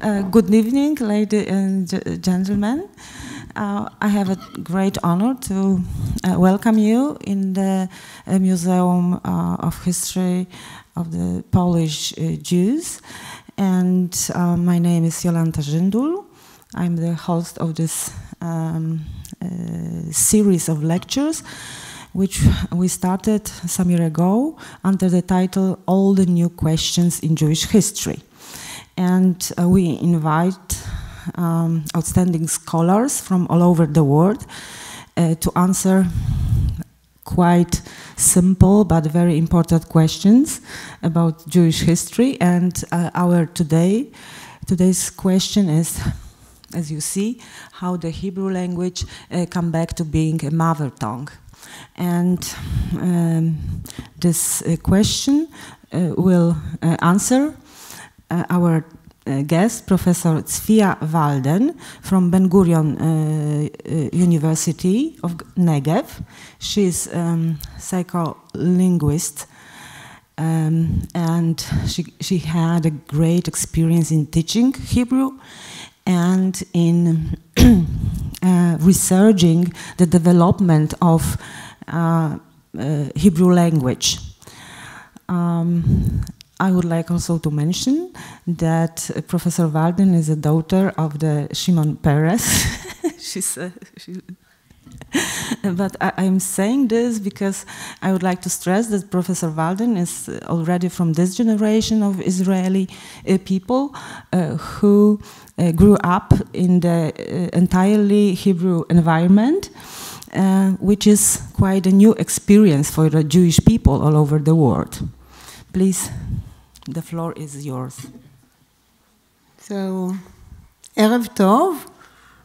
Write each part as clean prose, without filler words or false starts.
Good evening, ladies and gentlemen. I have a great honor to welcome you in the Museum of History of the Polish Jews. And my name is Jolanta Żyndul. I'm the host of this series of lectures, which we started some year ago under the title All the New Questions in Jewish History. And we invite outstanding scholars from all over the world to answer quite simple but very important questions about Jewish history. And today's question is, as you see, how the Hebrew language come back to being a mother tongue. And this question will answer our guest, Professor Tsvia Walden from Ben Gurion University of Negev. She's a psycholinguist, and she had a great experience in teaching Hebrew and in researching the development of Hebrew language. I would like also to mention that Professor Walden is a daughter of the Shimon Peres. But I'm saying this because I would like to stress that Professor Walden is already from this generation of Israeli people who grew up in the entirely Hebrew environment, which is quite a new experience for the Jewish people all over the world. Please, the floor is yours. So, Erev Tov,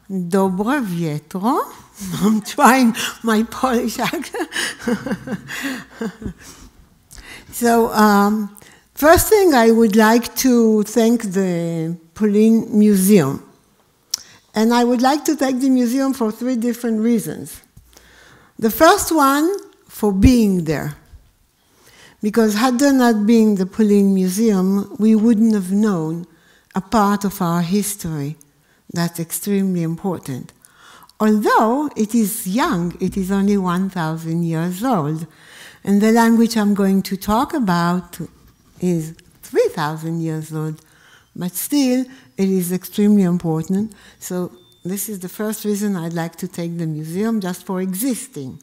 Dobre Vietro. I'm trying my Polish accent. So, first thing, I would like to thank the POLIN Museum. And I would like to thank the museum for three different reasons. The first one, for being there. Because had there not been the POLIN Museum, we wouldn't have known a part of our history. That's extremely important. Although it is young, it is only 1,000 years old. And the language I'm going to talk about is 3,000 years old. But still, it is extremely important. So this is the first reason I'd like to thank the museum, just for existing.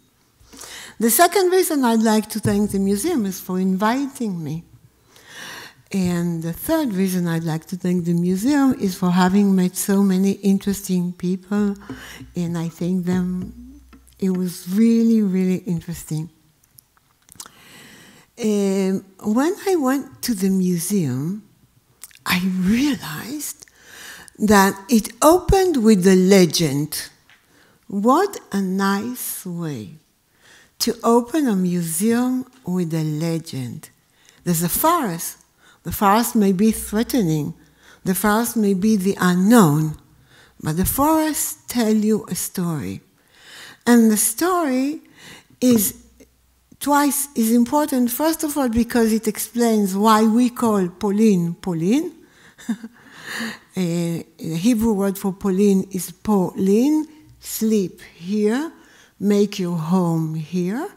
The second reason I'd like to thank the museum is for inviting me. And the third reason I'd like to thank the museum is for having met so many interesting people, and I thank them. It was really, really interesting. When I went to the museum, I realized that it opened with a legend. What a nice way to open a museum with a legend. There's a forest. The forest may be threatening. The forest may be the unknown. But the forests tell you a story. And the story is important, first of all, because it explains why we call POLIN, POLIN. The Hebrew word for POLIN is polin, sleep here, make your home here.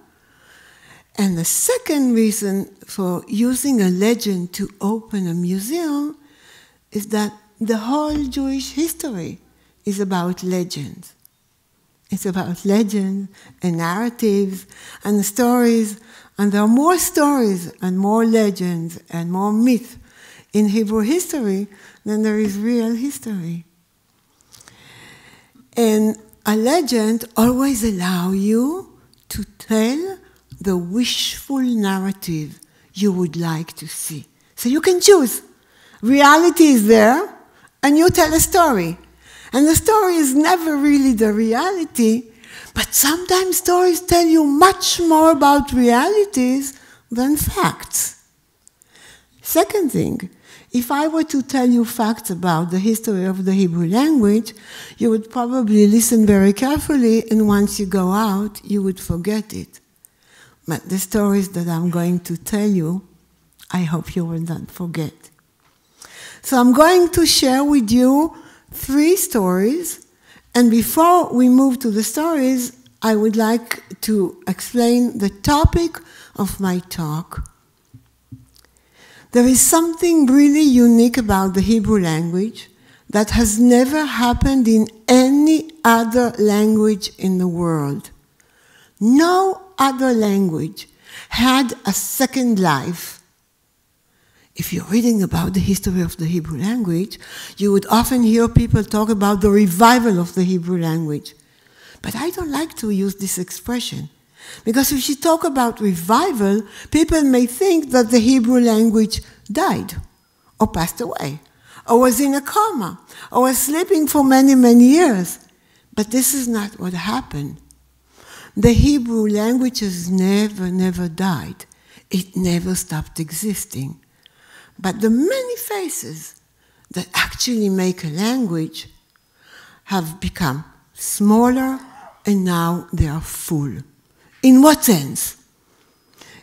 And the second reason for using a legend to open a museum is that the whole Jewish history is about legends. It's about legends and narratives and stories, and there are more stories and more legends and more myth in Hebrew history than there is real history. And a legend always allows you to tell the wishful narrative you would like to see. So you can choose. Reality is there, and you tell a story. And the story is never really the reality, but sometimes stories tell you much more about realities than facts. Second thing, if I were to tell you facts about the history of the Hebrew language, you would probably listen very carefully, and once you go out, you would forget it. But the stories that I'm going to tell you, I hope you will not forget. So I'm going to share with you 3 stories, and before we move to the stories, I would like to explain the topic of my talk. There is something really unique about the Hebrew language that has never happened in any other language in the world. No other language had a second life. If you're reading about the history of the Hebrew language, you would often hear people talk about the revival of the Hebrew language. But I don't like to use this expression, because if you talk about revival, people may think that the Hebrew language died, or passed away, or was in a coma, or was sleeping for many, many years. But this is not what happened. The Hebrew language has never died. It never stopped existing. But the many faces that actually make a language have become smaller, and now they are full. In what sense?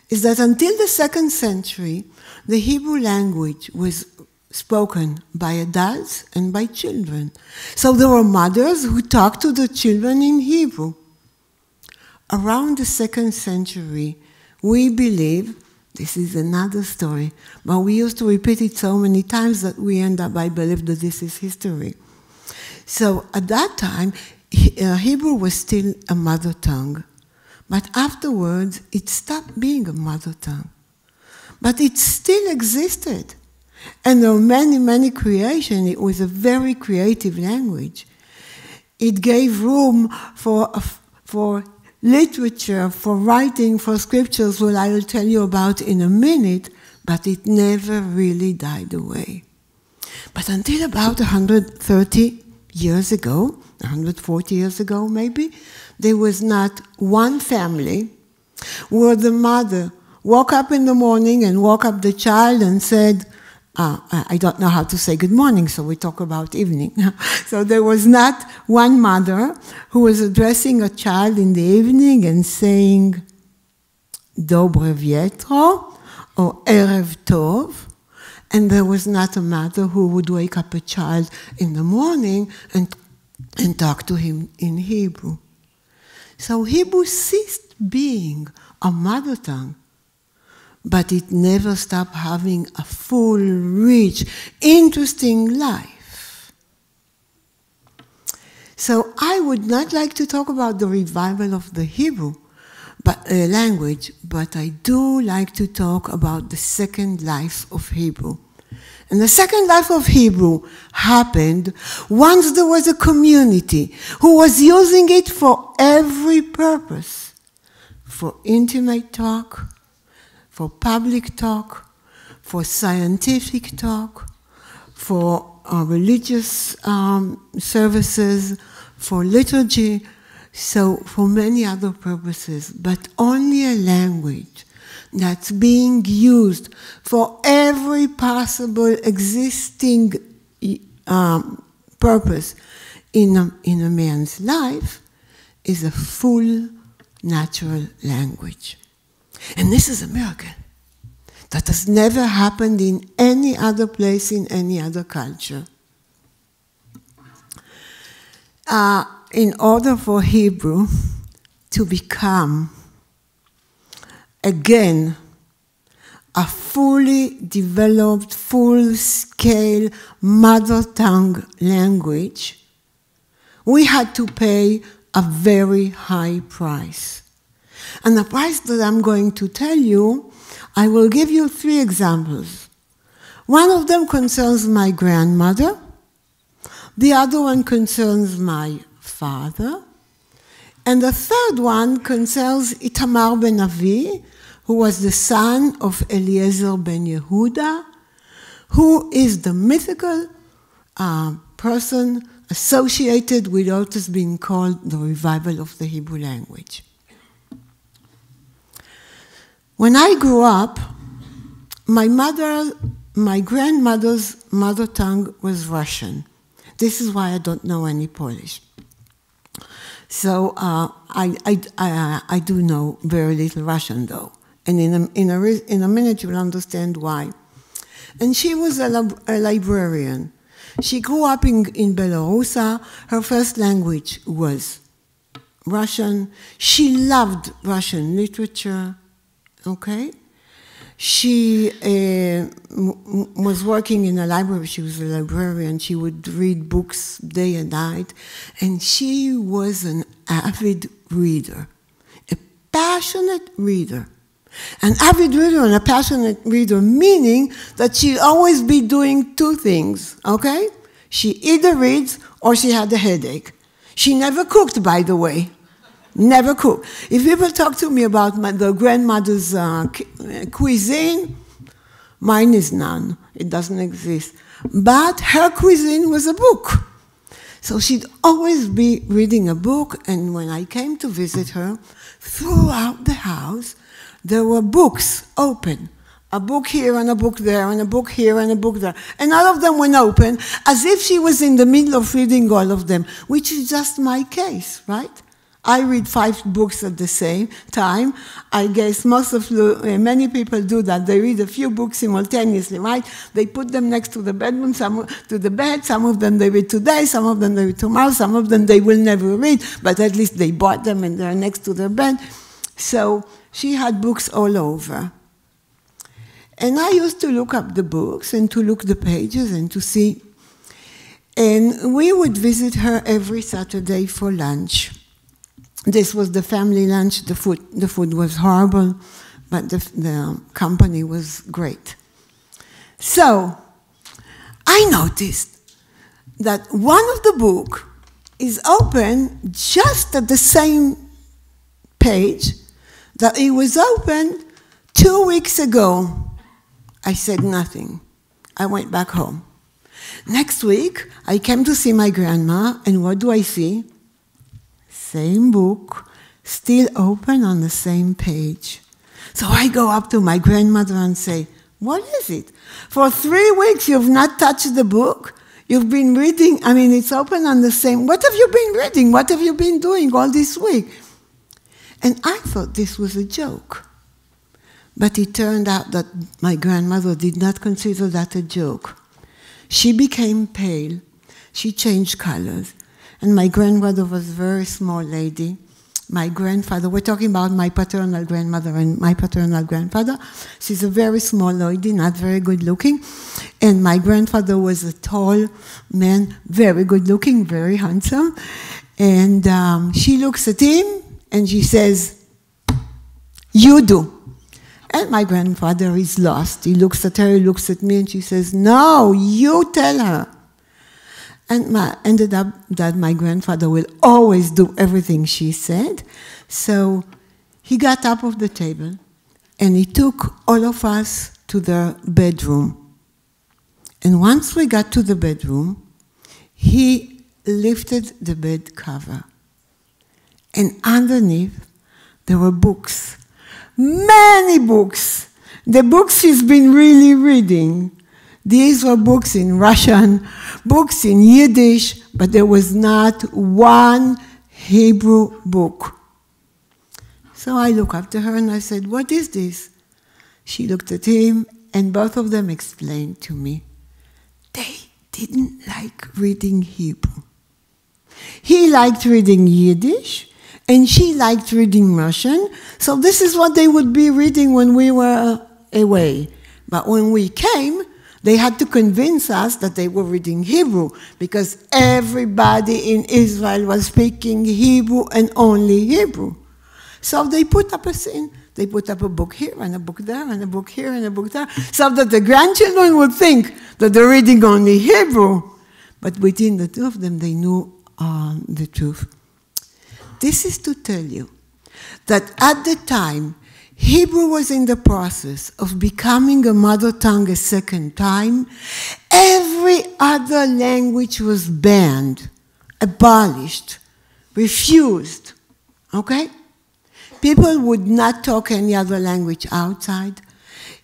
Is that until the 2nd century, the Hebrew language was spoken by adults and by children. So there were mothers who talked to the children in Hebrew. Around the 2nd century, we believe, this is another story, but we used to repeat it so many times that we end up, I believe, that this is history. So at that time, Hebrew was still a mother tongue. But afterwards, it stopped being a mother tongue. But it still existed. And there were many, many creations. It was a very creative language. It gave room for literature, for writing, for scriptures, what I will tell you about in a minute, but it never really died away. But until about 130 years ago, 140 years ago maybe, there was not one family where the mother woke up in the morning and woke up the child and said, I don't know how to say good morning, so we talk about evening. So there was not one mother who was addressing a child in the evening and saying, Dobre Vietro, or Erev Tov, and there was not a mother who would wake up a child in the morning and talk to him in Hebrew. So Hebrew ceased being a mother tongue, but it never stopped having a full, rich, interesting life. So I would not like to talk about the revival of the Hebrew language, but I do like to talk about the second life of Hebrew. And the second life of Hebrew happened once there was a community who was using it for every purpose, for intimate talk, for public talk, for scientific talk, for religious services, for liturgy, so for many other purposes, but only a language that's being used for every possible existing purpose in a man's life is a full natural language. And this is a miracle that has never happened in any other place, in any other culture. In order for Hebrew to become, again, a fully developed, full-scale mother tongue language, we had to pay a very high price. And the price that I'm going to tell you, I will give you 3 examples. One of them concerns my grandmother. The other one concerns my father. And the third one concerns Itamar ben Avi, who was the son of Eliezer ben Yehuda, who is the mythical person associated with what has been called the revival of the Hebrew language. When I grew up, my grandmother's mother tongue was Russian. This is why I don't know any Polish. So I do know very little Russian, though. And in a minute you'll understand why. And she was a librarian. She grew up in Belarus. Her first language was Russian. She loved Russian literature, okay? She was working in a library. She was a librarian. She would read books day and night. And she was an avid reader, a passionate reader. An avid reader and a passionate reader, meaning that she'd always be doing two things, okay? She either reads or she had a headache. She never cooked, by the way. Never cooked. If people talk to me about the grandmother's cuisine, mine is none. It doesn't exist. But her cuisine was a book. So she'd always be reading a book, and when I came to visit her, throughout the house, there were books open. A book here and a book there and a book here and a book there. And all of them went open as if she was in the middle of reading all of them, which is just my case, right? I read 5 books at the same time. I guess many people do that. They read a few books simultaneously, right? They put them next to the bedroom, to the bed. Some of them they read today, some of them they read tomorrow, some of them they will never read, but at least they bought them and they're next to their bed. So she had books all over. And I used to look up the books and to look the pages and to see. And we would visit her every Saturday for lunch. This was the family lunch. The food was horrible, but the company was great. So I noticed that one of the books is open just at the same page that it was open 2 weeks ago. I said nothing. I went back home. Next week, I came to see my grandma, and what do I see? Same book, still open on the same page. So I go up to my grandmother and say, what is it? For 3 weeks you've not touched the book? You've been reading, it's open on the same. What have you been reading? What have you been doing all this week? And I thought this was a joke. But it turned out that my grandmother did not consider that a joke. She became pale. She changed colors. And my grandmother was a very small lady. My grandfather, we're talking about my paternal grandmother and my paternal grandfather. She's a very small lady, not very good looking. And my grandfather was a tall man, very good looking, very handsome. And she looks at him and she says, you do. And my grandfather is lost. He looks at her, he looks at me, and she says, no, you tell her. And ended up that my grandfather will always do everything she said. So he got up of the table, and he took all of us to the bedroom. And once we got to the bedroom, he lifted the bed cover. And underneath, there were books. Many books. The books she's been really reading. These were books in Russian, books in Yiddish, but there was not one Hebrew book. So I looked up to her and I said, what is this? She looked at him, and both of them explained to me. They didn't like reading Hebrew. He liked reading Yiddish, and she liked reading Russian, so this is what they would be reading when we were away. But when we came, they had to convince us that they were reading Hebrew, because everybody in Israel was speaking Hebrew and only Hebrew. So they put up a scene. They put up a book here and a book there and a book here and a book there, so that the grandchildren would think that they're reading only Hebrew. But within the two of them, they knew the truth. This is to tell you that at the time, Hebrew was in the process of becoming a mother tongue a second time. Every other language was banned, abolished, refused, okay? People would not talk any other language outside.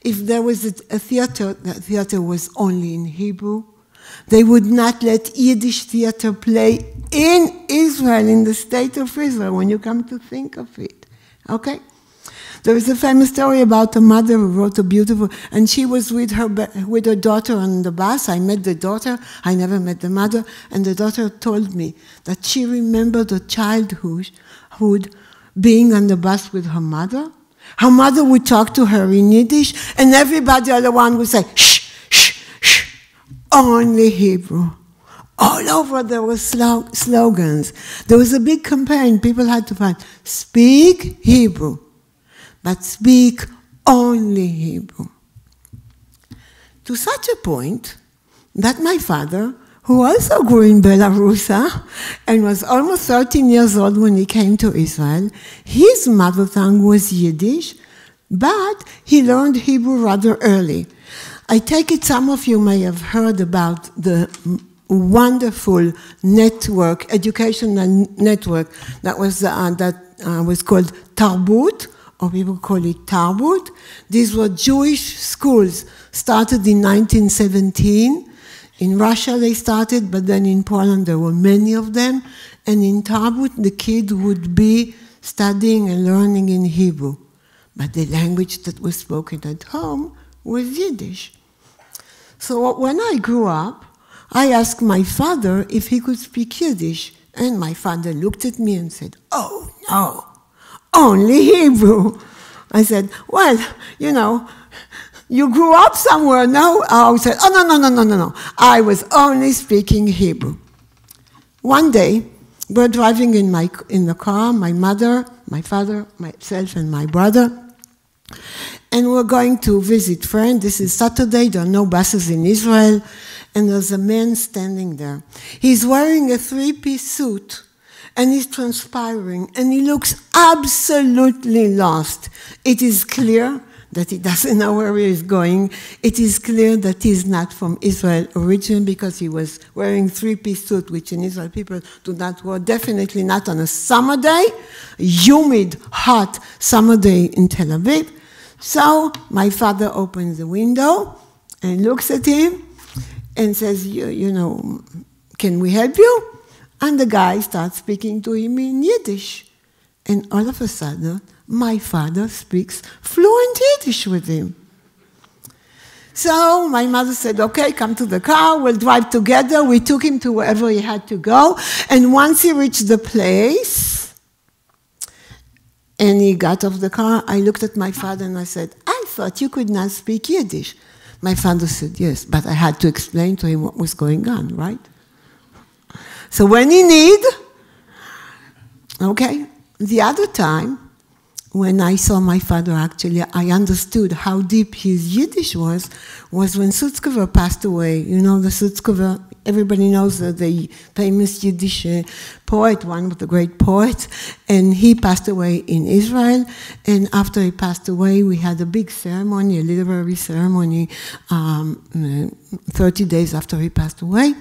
If there was a theater, the theater was only in Hebrew. They would not let Yiddish theater play in Israel, in the state of Israel, when you come to think of it, okay? There is a famous story about a mother who wrote a beautiful, and she was with her daughter on the bus. I met the daughter. I never met the mother. And the daughter told me that she remembered her childhood being on the bus with her mother. Her mother would talk to her in Yiddish, and everybody all around would say, shh, shh, shh, only Hebrew. All over there were slogans. There was a big campaign. People had to find, speak Hebrew, but speak only Hebrew. To such a point that my father, who also grew in Belarus and was almost 13 years old when he came to Israel, his mother tongue was Yiddish, but he learned Hebrew rather early. I take it some of you may have heard about the wonderful network, educational network that was called Tarbut, or people call it Talmud. These were Jewish schools, started in 1917. In Russia they started, but then in Poland there were many of them. And in Talmud the kid would be studying and learning in Hebrew. But the language that was spoken at home was Yiddish. So when I grew up, I asked my father if he could speak Yiddish. And my father looked at me and said, oh no, only Hebrew. I said, well, you know, you grew up somewhere, no? I said, oh, no. I was only speaking Hebrew. One day, we're driving in the car, my mother, my father, myself, and my brother. And we're going to visit friends. This is Saturday, there are no buses in Israel. And there's a man standing there. He's wearing a three-piece suit, and he's transpiring, and he looks absolutely lost. It is clear that he doesn't know where he is going. It is clear that he's not from Israel originally because he was wearing three-piece suit, which in Israel people do not wear, definitely not on a summer day, humid, hot summer day in Tel Aviv. So my father opens the window and looks at him and says, you know, can we help you? And the guy starts speaking to him in Yiddish. And all of a sudden, my father speaks fluent Yiddish with him. So my mother said, okay, come to the car, we'll drive together. We took him to wherever he had to go. And once he reached the place, and he got off the car, I looked at my father and I said, I thought you could not speak Yiddish. My father said, yes, but I had to explain to him what was going on, right? So when he need, okay, the other time, when I saw my father, actually, I understood how deep his Yiddish was when Sutzkever passed away. You know, the Sutzkever, everybody knows the famous Yiddish poet, one of the great poets, and he passed away in Israel. And after he passed away, we had a big ceremony, a literary ceremony, 30 days after he passed away.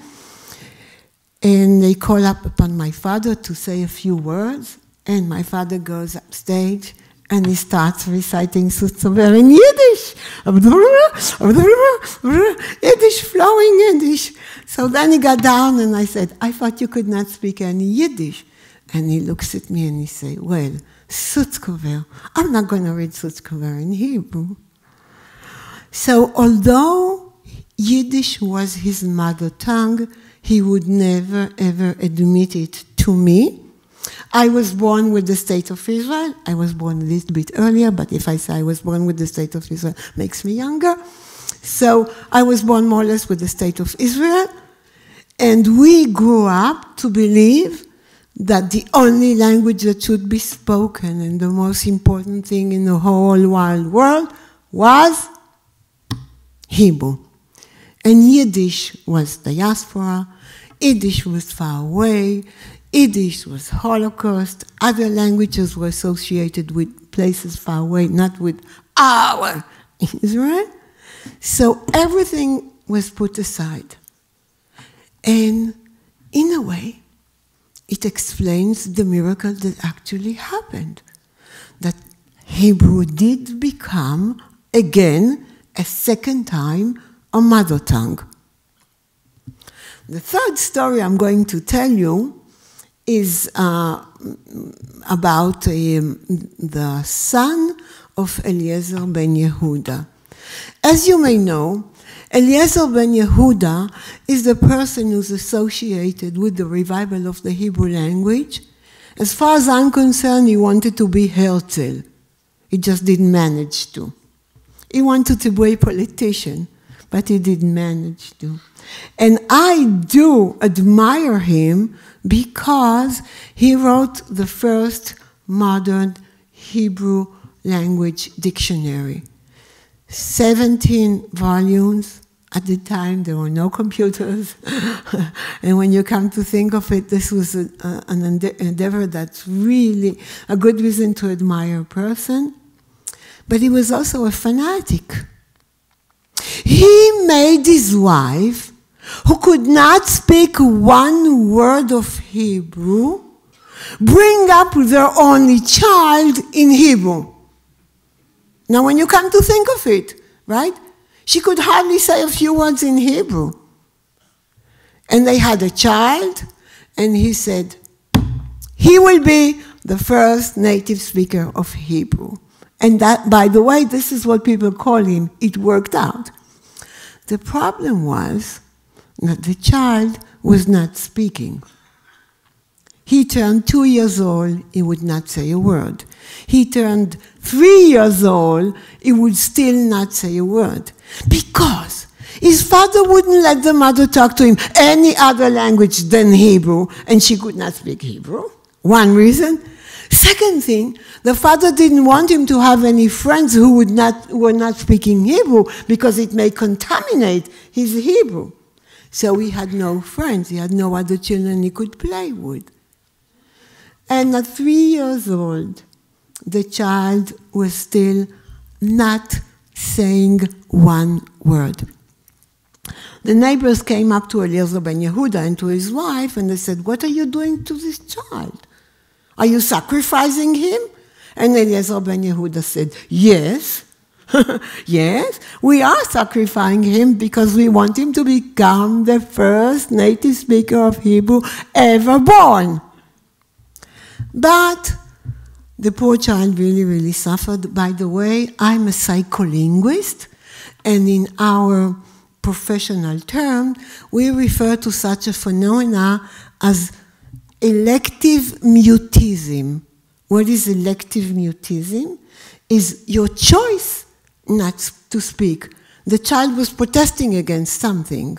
And they call up upon my father to say a few words, and my father goes upstage, and he starts reciting Sutzkever in Yiddish. Yiddish, flowing Yiddish. So then he got down and I said, I thought you could not speak any Yiddish. And he looks at me and he said, well, Sutzkever, I'm not going to read Sutzkever in Hebrew. So although Yiddish was his mother tongue, he would never, ever admit it to me. I was born with the state of Israel. I was born a little bit earlier, but if I say I was born with the state of Israel, it makes me younger. So I was born more or less with the state of Israel. And we grew up to believe that the only language that should be spoken and the most important thing in the whole wide world was Hebrew. And Yiddish was diaspora, Yiddish was far away, Yiddish was Holocaust, other languages were associated with places far away, not with our Israel. So everything was put aside. And in a way, it explains the miracle that actually happened. That Hebrew did become, again, a second time, a mother tongue. The third story I'm going to tell you is about the son of Eliezer ben Yehuda. As you may know, Eliezer ben Yehuda is the person who's associated with the revival of the Hebrew language. As far as I'm concerned, he wanted to be Herzl. He just didn't manage to. He wanted to be a politician, but he didn't manage to. And I do admire him because he wrote the first modern Hebrew language dictionary. 17 volumes. At the time, there were no computers. And when you come to think of it, this was an endeavor that's really a good reason to admire a person. But he was also a fanatic. He made his wife, who could not speak one word of Hebrew, bring up their only child in Hebrew. Now, when you come to think of it, right? She could hardly say a few words in Hebrew. And they had a child, and he said, he will be the first native speaker of Hebrew. And that, by the way, this is what people call him. It worked out. The problem was that the child was not speaking. He turned 2 years old, he would not say a word. He turned 3 years old, he would still not say a word. Because his father wouldn't let the mother talk to him any other language than Hebrew, and she could not speak Hebrew. One reason. Second thing, the father didn't want him to have any friends who were not speaking Hebrew because it may contaminate his Hebrew. So he had no friends, he had no other children he could play with. And at 3 years old, the child was still not saying one word. The neighbors came up to Eliezer ben Yehuda and to his wife, and they said, "What are you doing to this child? Are you sacrificing him?" And Eliezer ben Yehuda said, "Yes, yes, we are sacrificing him because we want him to become the first native speaker of Hebrew ever born." But the poor child really, really suffered. By the way, I'm a psycholinguist, and in our professional term, we refer to such a phenomena as elective mutism. What is elective mutism? Is your choice not to speak. The child was protesting against something.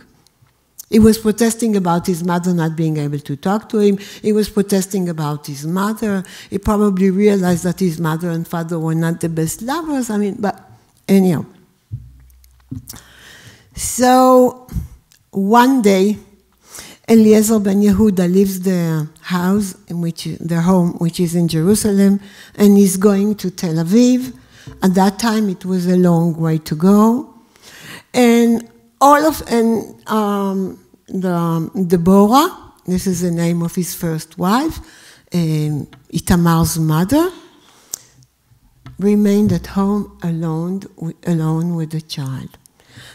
He was protesting about his mother not being able to talk to him. He was protesting about his mother. He probably realized that his mother and father were not the best lovers. But anyhow. So one day, Eliezer ben Yehuda leaves their house, their home, which is in Jerusalem, and he's going to Tel Aviv. At that time, it was a long way to go. And Deborah, this is the name of his first wife, Itamar's mother, remained at home alone with the child.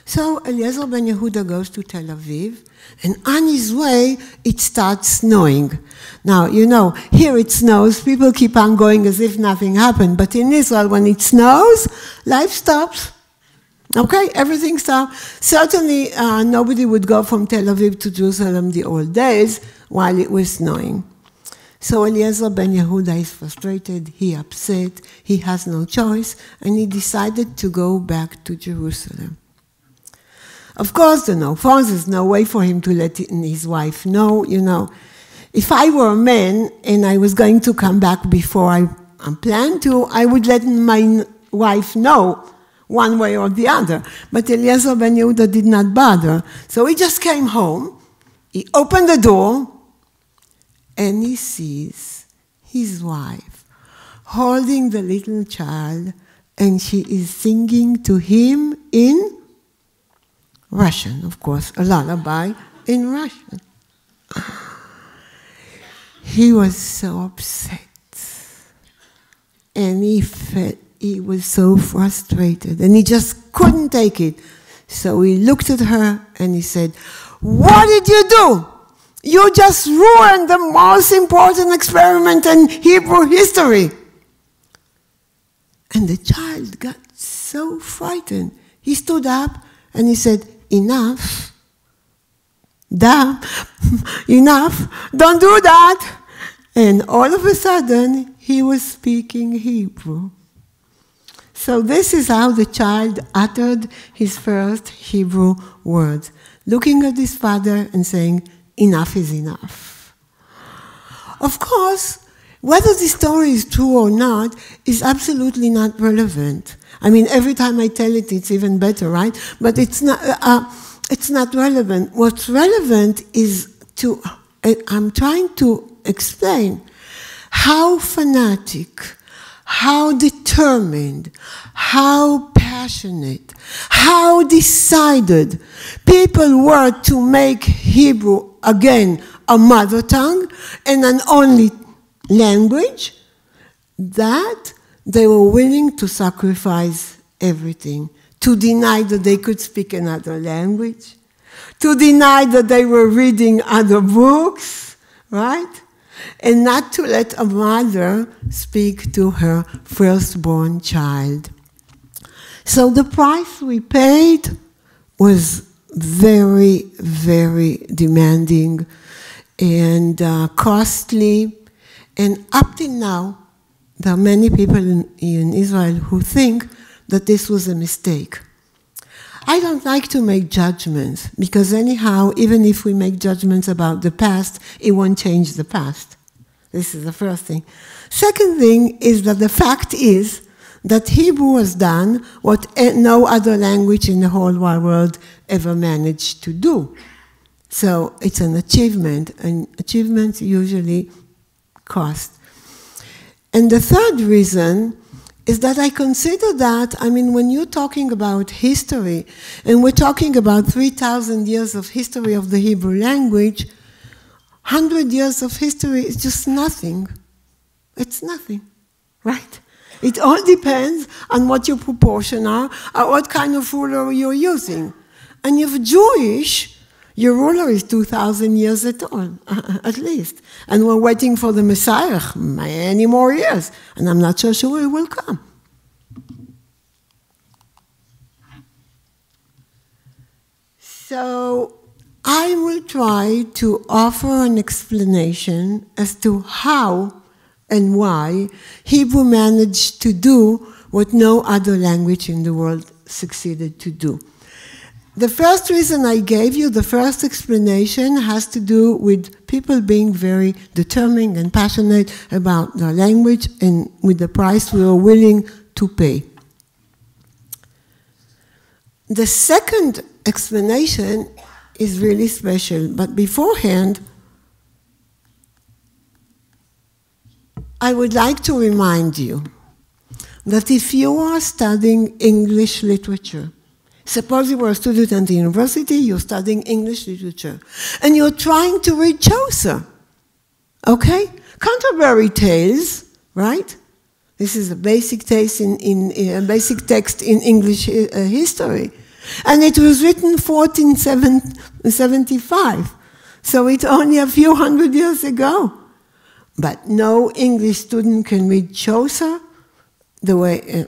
So Eliezer ben Yehuda goes to Tel Aviv, and on his way, it starts snowing. Now, you know, here it snows, people keep on going as if nothing happened, but in Israel, when it snows, life stops. Okay, everything stopped. Certainly, nobody would go from Tel Aviv to Jerusalem the old days while it was snowing. So Eliezer ben Yehuda is frustrated, he upset, he has no choice, and he decided to go back to Jerusalem. Of course, there are no phones, there's no way for him to let his wife know, you know. If I were a man and I was going to come back before I planned to, I would let my wife know one way or the other. But Eliezer ben Yehuda did not bother. So he just came home, he opened the door, and he sees his wife holding the little child, and she is singing to him in Russian, of course, a lullaby in Russian. He was so upset, and he was so frustrated, and he just couldn't take it. So he looked at her and he said, "What did you do? You just ruined the most important experiment in Hebrew history." And the child got so frightened. He stood up and he said, enough. Enough, don't do that. And all of a sudden, he was speaking Hebrew. So this is how the child uttered his first Hebrew words, looking at his father and saying, enough is enough. Of course, whether the story is true or not is absolutely not relevant. I mean, every time I tell it, it's even better, right? But it's not relevant. What's relevant is I'm trying to explain how fanatic, how determined, how passionate, how decided people were to make Hebrew again a mother tongue and an only language, that they were willing to sacrifice everything, to deny that they could speak another language, to deny that they were reading other books, right? And not to let a mother speak to her firstborn child. So the price we paid was very, very demanding and costly. And up till now, there are many people in Israel who think that this was a mistake. I don't like to make judgments, because anyhow, even if we make judgments about the past, it won't change the past. This is the first thing. Second thing is that the fact is that Hebrew has done what no other language in the whole wide world ever managed to do. So it's an achievement, and achievements usually cost. And the third reason is that I consider that, I mean, when you're talking about history, and we're talking about 3,000 years of history of the Hebrew language, 100 years of history is just nothing. It's nothing, right? It all depends on what your proportion are, or what kind of ruler you're using. And if Jewish, your ruler is 2,000 years at all, at least. And we're waiting for the Messiah many more years. And I'm not so sure it will come. So I will try to offer an explanation as to how and why Hebrew managed to do what no other language in the world succeeded to do. The first reason I gave you, the first explanation, has to do with people being very determined and passionate about their language and with the price we were willing to pay. The second explanation is really special, but beforehand, I would like to remind you that if you are studying English literature, suppose you were a student at the university, you're studying English literature, and you're trying to read Chaucer, okay? Canterbury Tales, right? This is a basic text in English history. And it was written 1475, so it's only a few hundred years ago. But no English student can read Chaucer the way,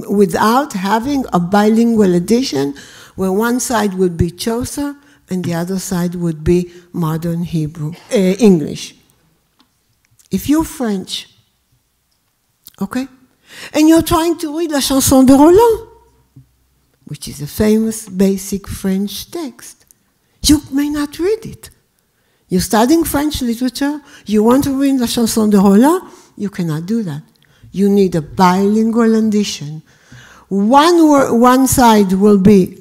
without having a bilingual edition where one side would be Chaucer and the other side would be modern English. If you're French, okay, and you're trying to read La Chanson de Roland, which is a famous basic French text, you may not read it. You're studying French literature, you want to read La Chanson de Roland, you cannot do that. You need a bilingual edition. One side will be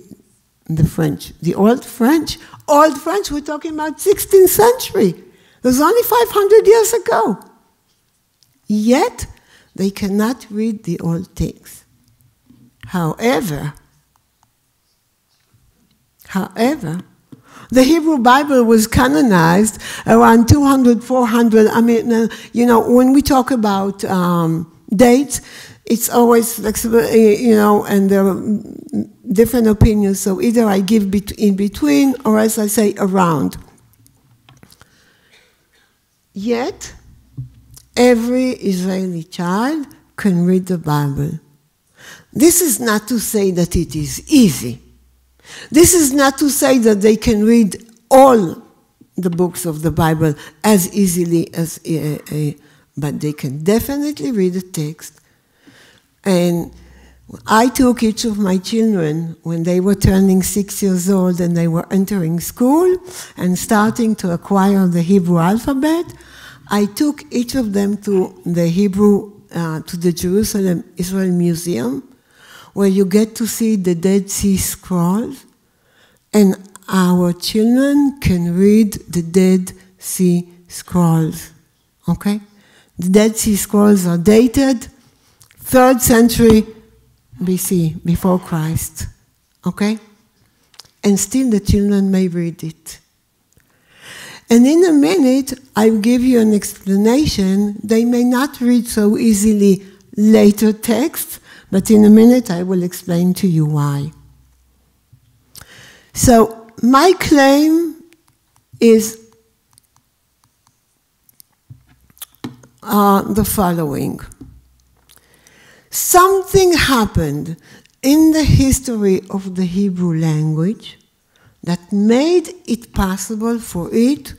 the French, the Old French. Old French, we're talking about 16th century. It was only 500 years ago. Yet, they cannot read the old text. However, the Hebrew Bible was canonized around 200, 400. I mean, you know, when we talk about dates, it's always flexible, you know, and there are different opinions. So either I give in between or else I say around. Yet, every Israeli child can read the Bible. This is not to say that it is easy. This is not to say that they can read all the books of the Bible as easily as, but they can definitely read the text. And I took each of my children when they were turning 6 years old and they were entering school and starting to acquire the Hebrew alphabet. I took each of them to the to the Jerusalem Israel Museum, where you get to see the Dead Sea Scrolls, and our children can read the Dead Sea Scrolls, okay? The Dead Sea Scrolls are dated 3rd century BC, before Christ, okay? And still the children may read it. And in a minute, I'll give you an explanation. They may not read so easily later texts, but in a minute I will explain to you why. So my claim is the following. Something happened in the history of the Hebrew language that made it possible for it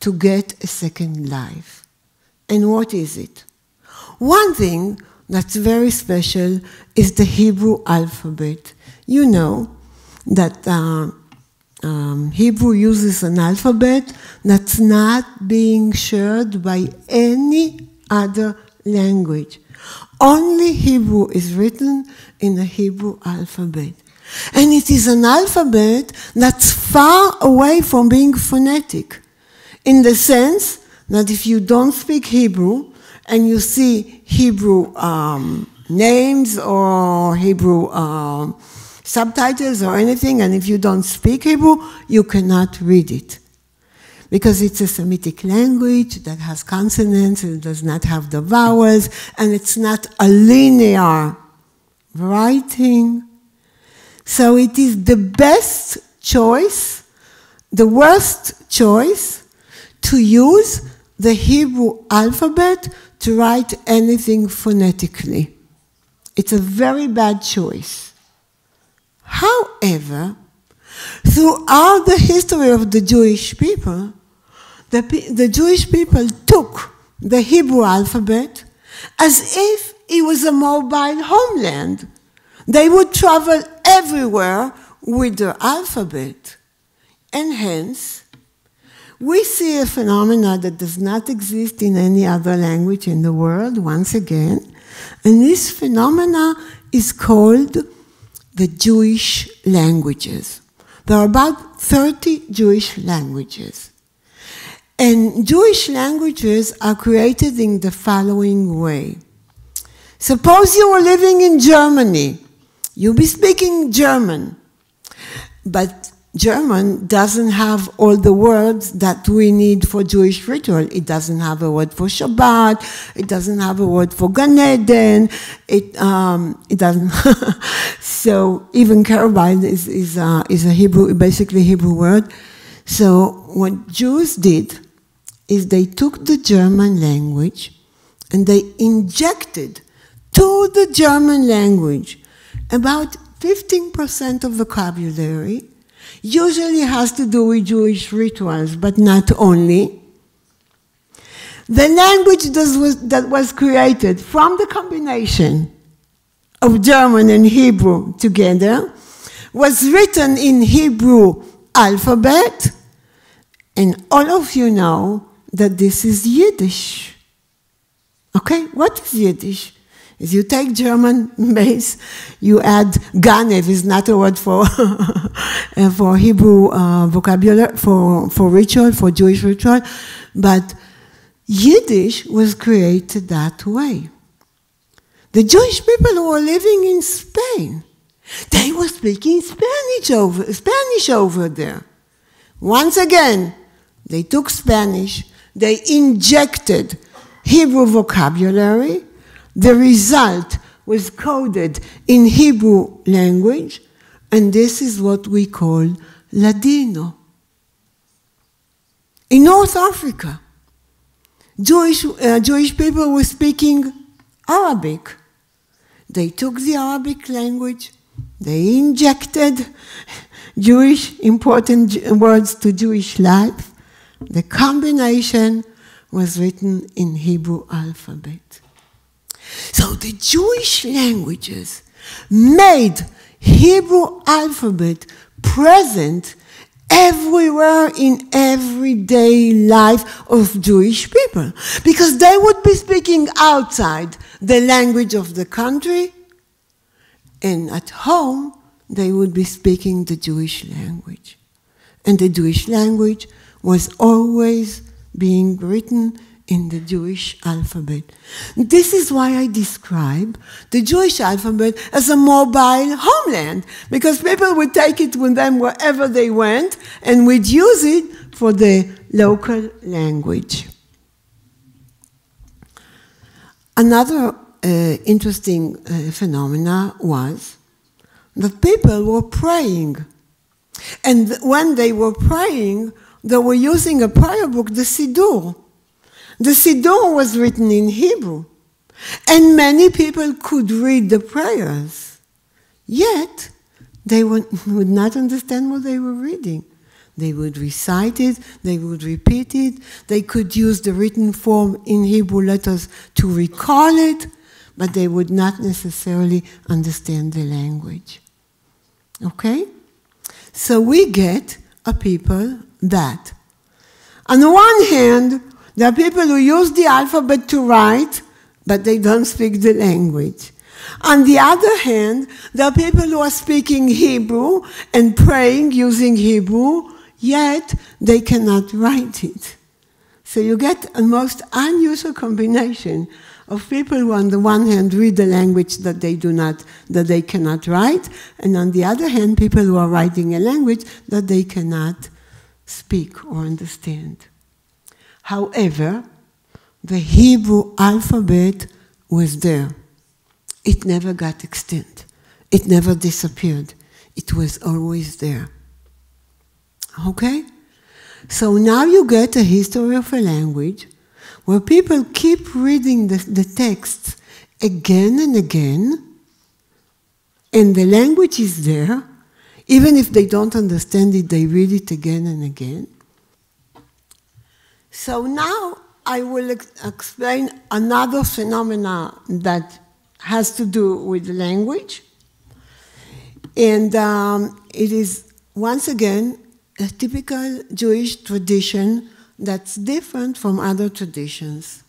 to get a second life. And what is it? One thing that's very special is the Hebrew alphabet. You know that Hebrew uses an alphabet that's not being shared by any other language. Only Hebrew is written in the Hebrew alphabet. And it is an alphabet that's far away from being phonetic, in the sense that if you don't speak Hebrew and you see Hebrew names or Hebrew subtitles or anything, and if you don't speak Hebrew, you cannot read it. Because it's a Semitic language that has consonants, it does not have the vowels, and it's not a linear writing. So it is the best choice, the worst choice, to use the Hebrew alphabet to write anything phonetically. It's a very bad choice. However, throughout the history of the Jewish people, the Jewish people took the Hebrew alphabet as if it was a mobile homeland. They would travel everywhere with their alphabet. And hence, we see a phenomenon that does not exist in any other language in the world, once again. And this phenomena is called the Jewish languages. There are about 30 Jewish languages. And Jewish languages are created in the following way. Suppose you were living in Germany. You'll be speaking German, but German doesn't have all the words that we need for Jewish ritual. It doesn't have a word for Shabbat. It doesn't have a word for Gan Eden. It doesn't. So even Karabal is a Hebrew, basically Hebrew word. So what Jews did is they took the German language and they injected to the German language about 15% of vocabulary. Usually has to do with Jewish rituals, but not only. The language that was created from the combination of German and Hebrew together was written in Hebrew alphabet, and all of you know that this is Yiddish. Okay, what is Yiddish? Is you take German base, you add ganev is not a word for for Hebrew vocabulary, for ritual, for Jewish ritual, but Yiddish was created that way. The Jewish people who were living in Spain, they were speaking Spanish over there. Once again, they took Spanish, they injected Hebrew vocabulary. The result was coded in Hebrew language, and this is what we call Ladino. In North Africa, Jewish people were speaking Arabic. They took the Arabic language, they injected Jewish important words to Jewish life. The combination was written in Hebrew alphabet. So the Jewish languages made Hebrew alphabet present everywhere in everyday life of Jewish people, because they would be speaking outside the language of the country, and at home they would be speaking the Jewish language. And the Jewish language was always being written in the Jewish alphabet. This is why I describe the Jewish alphabet as a mobile homeland, because people would take it with them wherever they went and would use it for the local language. Another interesting phenomena was that people were praying. And when they were praying, they were using a prayer book, the Siddur. The Siddur was written in Hebrew, and many people could read the prayers, yet they would not understand what they were reading. They would recite it, they would repeat it, they could use the written form in Hebrew letters to recall it, but they would not necessarily understand the language. Okay? So we get a people that, on the one hand, there are people who use the alphabet to write, but they don't speak the language. On the other hand, there are people who are speaking Hebrew and praying using Hebrew, yet they cannot write it. So you get a most unusual combination of people who on the one hand read the language that they cannot write, and on the other hand, people who are writing a language that they cannot speak or understand. However, the Hebrew alphabet was there. It never got extinct. It never disappeared. It was always there. Okay? So now you get a history of a language where people keep reading the texts again and again, and the language is there. Even if they don't understand it, they read it again and again. So now I will explain another phenomena that has to do with language. And it is, once again, a typical Jewish tradition that's different from other traditions.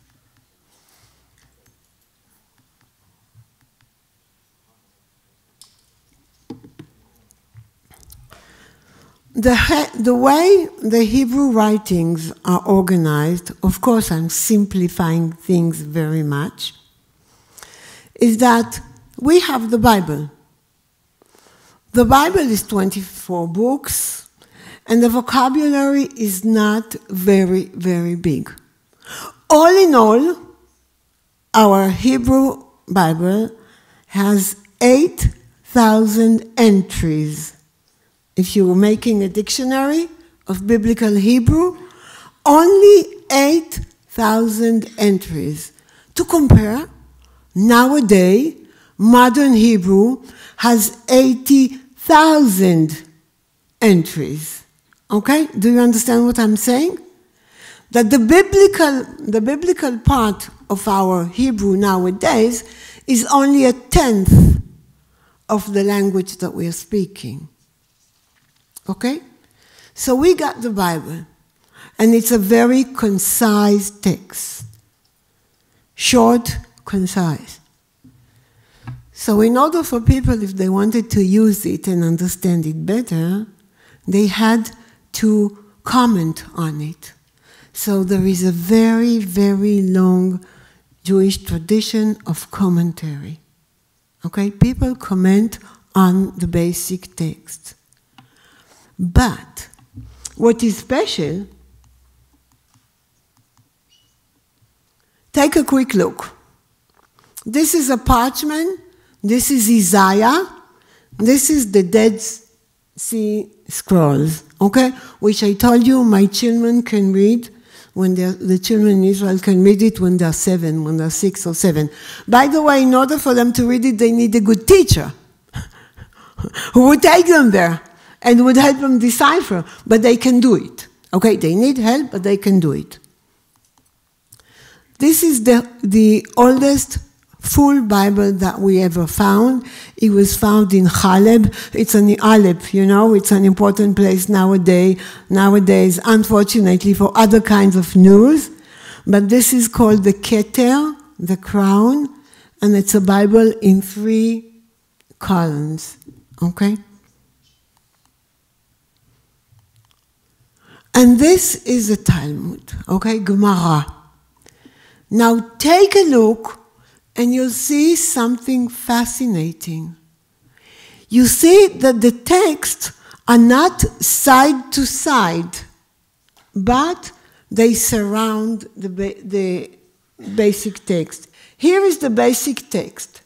The way the Hebrew writings are organized, of course I'm simplifying things very much, is that we have the Bible. The Bible is 24 books, and the vocabulary is not very, very big. All in all, our Hebrew Bible has 8,000 entries. If you were making a dictionary of biblical Hebrew, only 8,000 entries. To compare, nowadays, modern Hebrew has 80,000 entries. Okay? Do you understand what I'm saying? That the biblical part of our Hebrew nowadays is only a tenth of the language that we are speaking. Okay? So we got the Bible, and it's a very concise text. Short, concise. So in order for people, if they wanted to use it and understand it better, they had to comment on it. So there is a very, very long Jewish tradition of commentary. Okay? People comment on the basic text. But what is special, take a quick look. This is a parchment, this is Isaiah, this is the Dead Sea Scrolls, okay? Which I told you my children can read when the children in Israel can read it when they're 7, when they're 6 or 7. By the way, in order for them to read it, they need a good teacher who would take them there and would help them decipher, but they can do it. Okay, they need help, but they can do it. This is the oldest full Bible that we ever found. It was found in Haleb. It's in Aleppo, you know, it's an important place nowadays, unfortunately, for other kinds of news. But this is called the Keter, the crown, and it's a Bible in 3 columns, okay? And this is the Talmud, okay, Gemara. Now take a look and you'll see something fascinating. You see that the texts are not side to side, but they surround the basic text. Here is the basic text.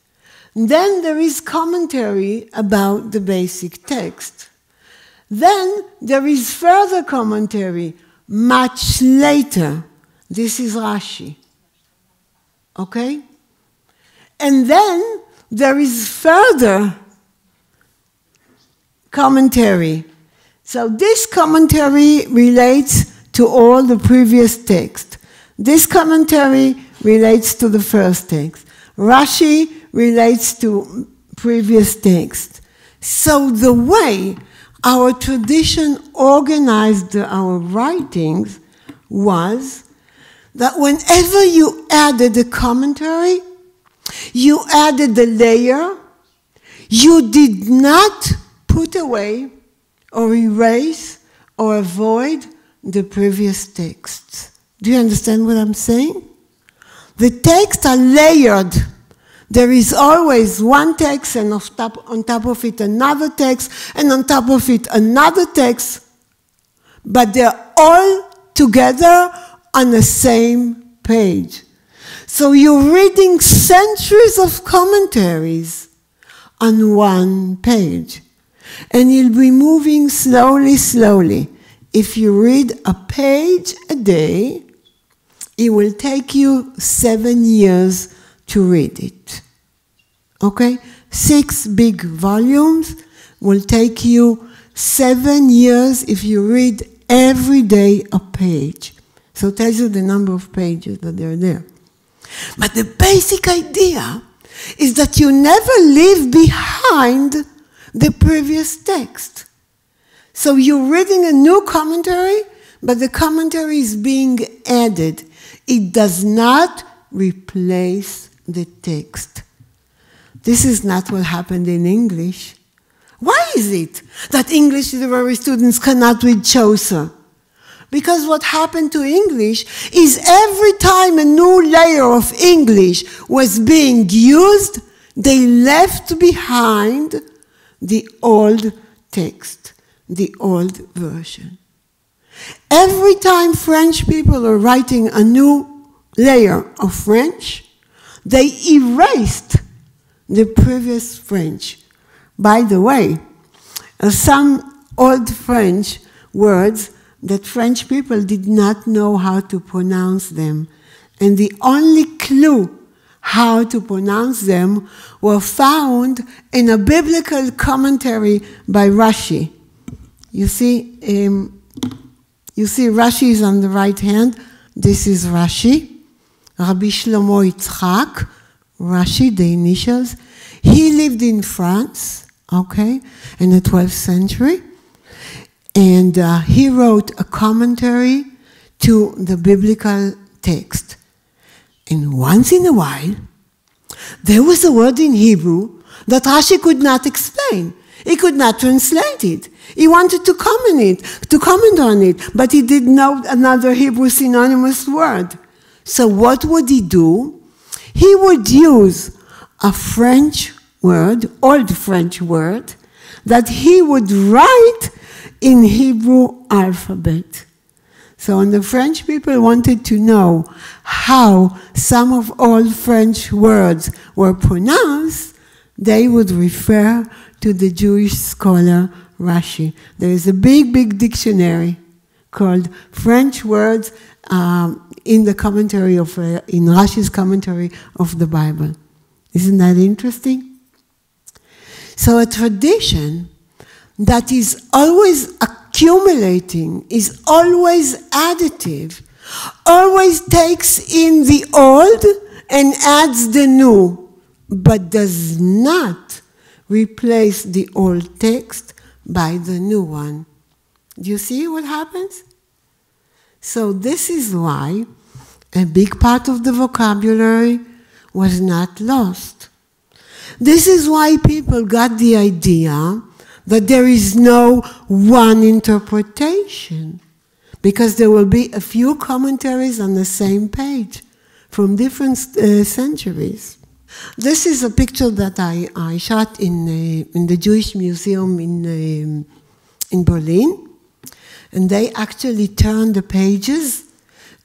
Then there is commentary about the basic text. Then there is further commentary much later. This is Rashi. Okay? And then there is further commentary. So this commentary relates to all the previous text. This commentary relates to the first text. Rashi relates to previous text. So the way our tradition organized our writings was that whenever you added a commentary, you added the layer, you did not put away or erase or avoid the previous texts. Do you understand what I'm saying? The texts are layered. There is always one text and on top of it another text and on top of it another text, but they're all together on the same page. So you're reading centuries of commentaries on one page. And you'll be moving slowly, slowly. If you read a page a day, it will take you 7 years to read it. Okay? 6 big volumes will take you 7 years if you read every day a page. So it tells you the number of pages that are there. But the basic idea is that you never leave behind the previous text. So you're reading a new commentary, but the commentary is being added. It does not replace the text. This is not what happened in English. Why is it that English literary students cannot read Chaucer? Because what happened to English is every time a new layer of English was being used, they left behind the old text, the old version. Every time French people are writing a new layer of French, they erased the previous French. By the way, some old French words that French people did not know how to pronounce them. And the only clue how to pronounce them were found in a biblical commentary by Rashi. You see Rashi is on the right hand. This is Rashi. Rabbi Shlomo Yitzchak, Rashi, the initials. He lived in France, okay, in the 12th century. And he wrote a commentary to the biblical text. And once in a while, there was a word in Hebrew that Rashi could not explain. He could not translate it. He wanted to comment on it, but he didn't know another Hebrew synonymous word. So what would he do? He would use a French word, old French word, that he would write in Hebrew alphabet. So when the French people wanted to know how some of old French words were pronounced, they would refer to the Jewish scholar Rashi. There is a big, big dictionary called French Words in the commentary of, in Rashi's commentary of the Bible. Isn't that interesting? So a tradition that is always accumulating, is always additive, always takes in the old and adds the new, but does not replace the old text by the new one. Do you see what happens? So this is why a big part of the vocabulary was not lost. This is why people got the idea that there is no one interpretation, because there will be a few commentaries on the same page from different centuries. This is a picture that I shot in the Jewish Museum in Berlin. And they actually turn the pages,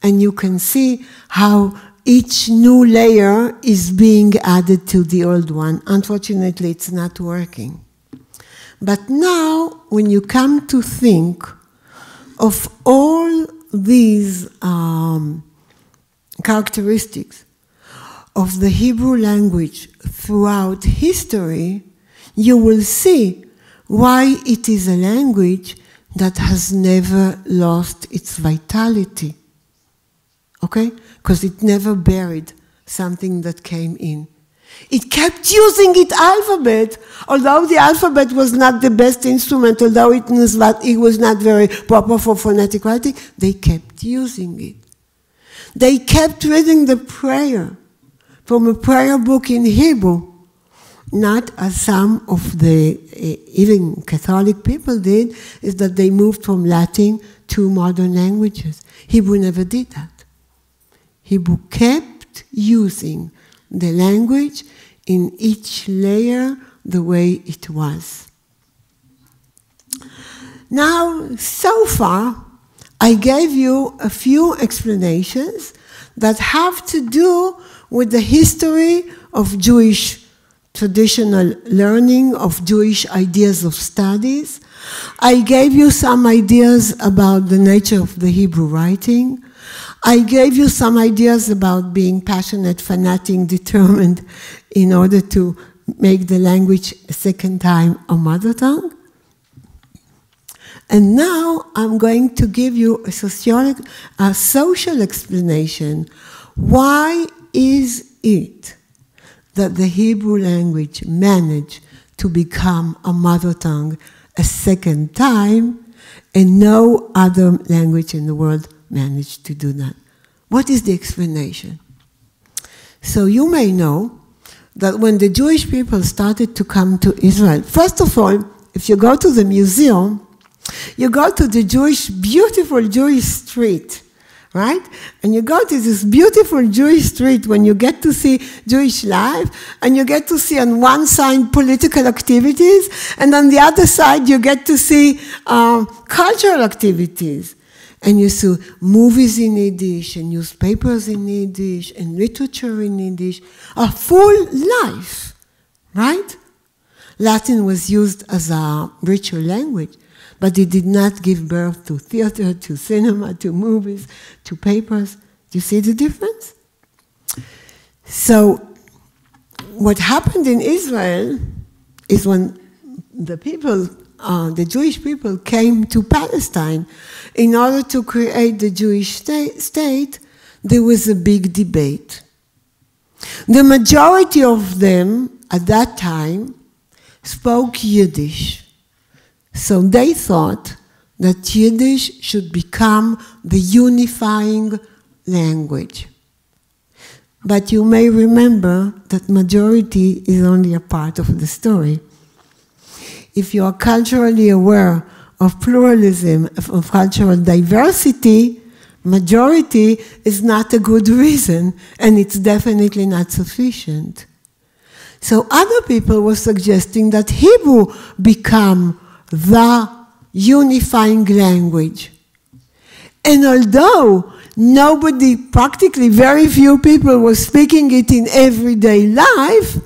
and you can see how each new layer is being added to the old one. Unfortunately, it's not working. But now, when you come to think of all these characteristics of the Hebrew language throughout history, you will see why it is a language that has never lost its vitality, okay? Because it never buried something that came in. It kept using its alphabet, although the alphabet was not the best instrument, although it was not very proper for phonetic writing, they kept using it. They kept reading the prayer from a prayer book in Hebrew, not as some of the even Catholic people did, is that they moved from Latin to modern languages. Hebrew never did that. Hebrew kept using the language in each layer the way it was. Now, so far, I gave you a few explanations that have to do with the history of Jewish traditional learning, of Jewish ideas of studies. I gave you some ideas about the nature of the Hebrew writing. I gave you some ideas about being passionate, fanatic, determined in order to make the language a second time a mother tongue. And now I'm going to give you a social explanation. Why is it that the Hebrew language managed to become a mother tongue a second time, and no other language in the world managed to do that? What is the explanation? So you may know that when the Jewish people started to come to Israel, first of all, if you go to the museum, you go to the beautiful Jewish street, right? And you go to this beautiful Jewish street when you get to see Jewish life, and you get to see on one side political activities, and on the other side you get to see cultural activities. And you see movies in Yiddish, and newspapers in Yiddish, and literature in Yiddish, a full life, right? Latin was used as a ritual language, but it did not give birth to theater, to cinema, to movies, to papers. Do you see the difference? So what happened in Israel is when the people, the Jewish people came to Palestine in order to create the Jewish state, there was a big debate. The majority of them at that time spoke Yiddish. So they thought that Yiddish should become the unifying language. But you may remember that majority is only a part of the story. If you are culturally aware of pluralism, of cultural diversity, majority is not a good reason, and it's definitely not sufficient. So other people were suggesting that Hebrew become the unifying language. And although nobody, practically very few people were speaking it in everyday life,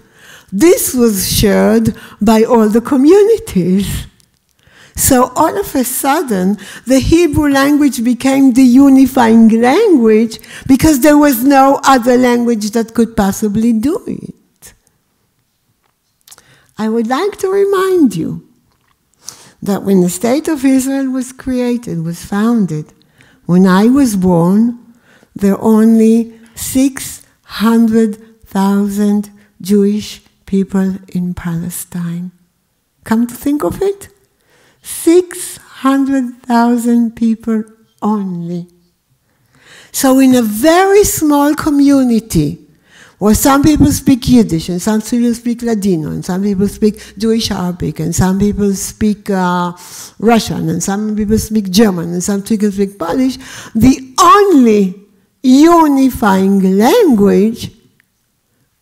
this was shared by all the communities. So all of a sudden, the Hebrew language became the unifying language because there was no other language that could possibly do it. I would like to remind you that when the State of Israel was created, was founded, when I was born, there were only 600,000 Jewish people in Palestine. Come to think of it, 600,000 people only. So in a very small community, where some people speak Yiddish, and some people speak Ladino, and some people speak Jewish Arabic, and some people speak Russian, and some people speak German, and some people speak Polish, the only unifying language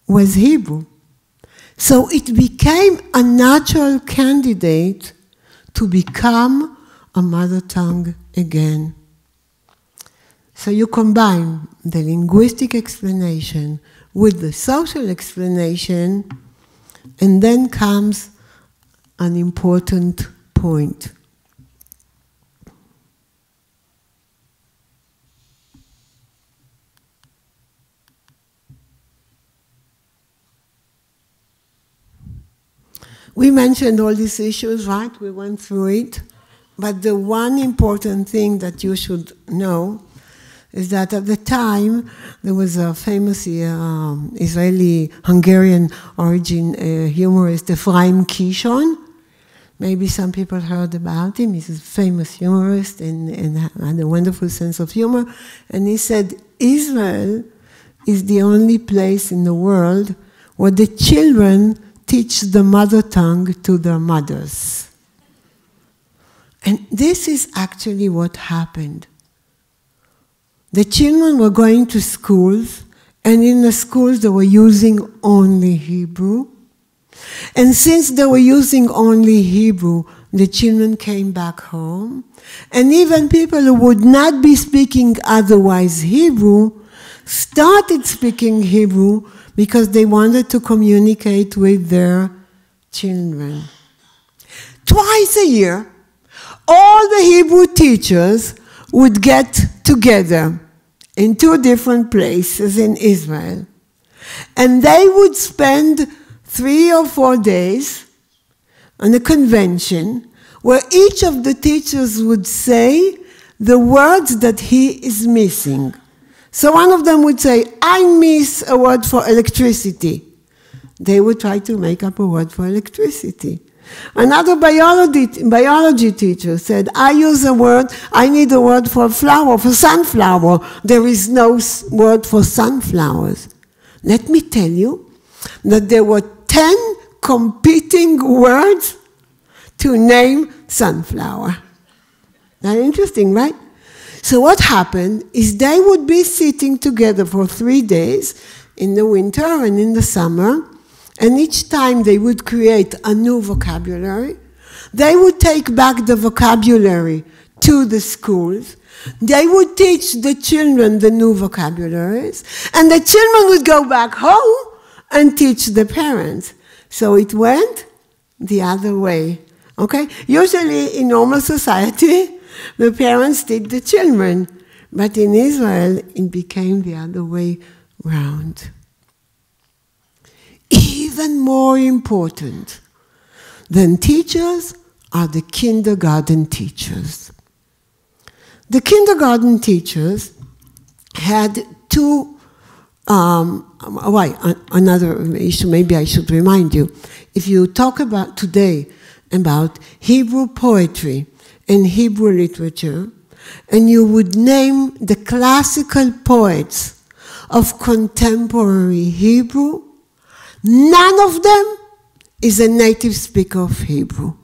was Hebrew. So it became a natural candidate to become a mother tongue again. So you combine the linguistic explanation with the social explanation, and then comes an important point. We mentioned all these issues, right? We went through it. But the one important thing that you should know is that at the time, there was a famous Israeli-Hungarian origin humorist, Ephraim Kishon. Maybe some people heard about him. He's a famous humorist and had a wonderful sense of humor. And he said, Israel is the only place in the world where the children teach the mother tongue to their mothers. And this is actually what happened. The children were going to schools, and in the schools they were using only Hebrew. And since they were using only Hebrew, the children came back home. And even people who would not be speaking otherwise Hebrew started speaking Hebrew because they wanted to communicate with their children. Twice a year, all the Hebrew teachers would get together in 2 different places in Israel. And they would spend 3 or 4 days on a convention where each of the teachers would say the words that he is missing. So one of them would say, I miss a word for electricity. They would try to make up a word for electricity. Another biology teacher said, I need a word for flower, for sunflower. There is no word for sunflowers. Let me tell you that there were 10 competing words to name sunflower. Not interesting, right? So what happened is they would be sitting together for 3 days in the winter and in the summer, and each time they would create a new vocabulary. They would take back the vocabulary to the schools. They would teach the children the new vocabularies, and the children would go back home and teach the parents. So it went the other way, okay? Usually in normal society, the parents teach the children, but in Israel, it became the other way round. Even more important than teachers are the kindergarten teachers. The kindergarten teachers had another issue, maybe I should remind you. If you talk about today about Hebrew poetry and Hebrew literature, and you would name the classical poets of contemporary Hebrew, none of them is a native speaker of Hebrew.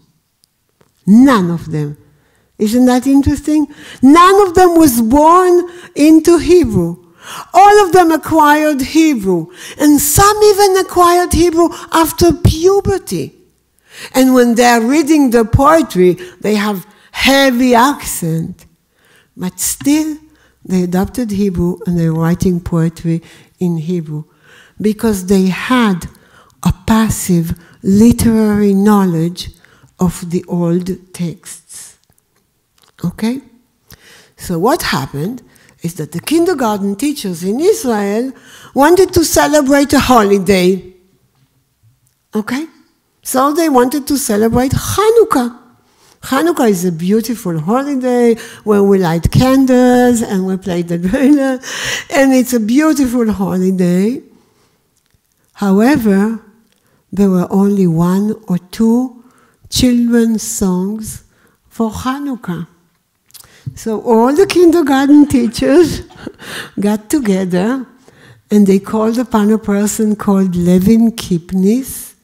None of them. Isn't that interesting? None of them was born into Hebrew. All of them acquired Hebrew. And some even acquired Hebrew after puberty. And when they're reading the poetry, they have heavy accent. But still, they adopted Hebrew and they're writing poetry in Hebrew. Because they had a passive literary knowledge of the old texts. Okay? So what happened is that the kindergarten teachers in Israel wanted to celebrate a holiday. Okay? So they wanted to celebrate Hanukkah. Hanukkah is a beautiful holiday where we light candles and we play the drum, and it's a beautiful holiday. However, there were only 1 or 2 children's songs for Hanukkah. So all the kindergarten teachers got together and they called upon a person called Levin Kipnis.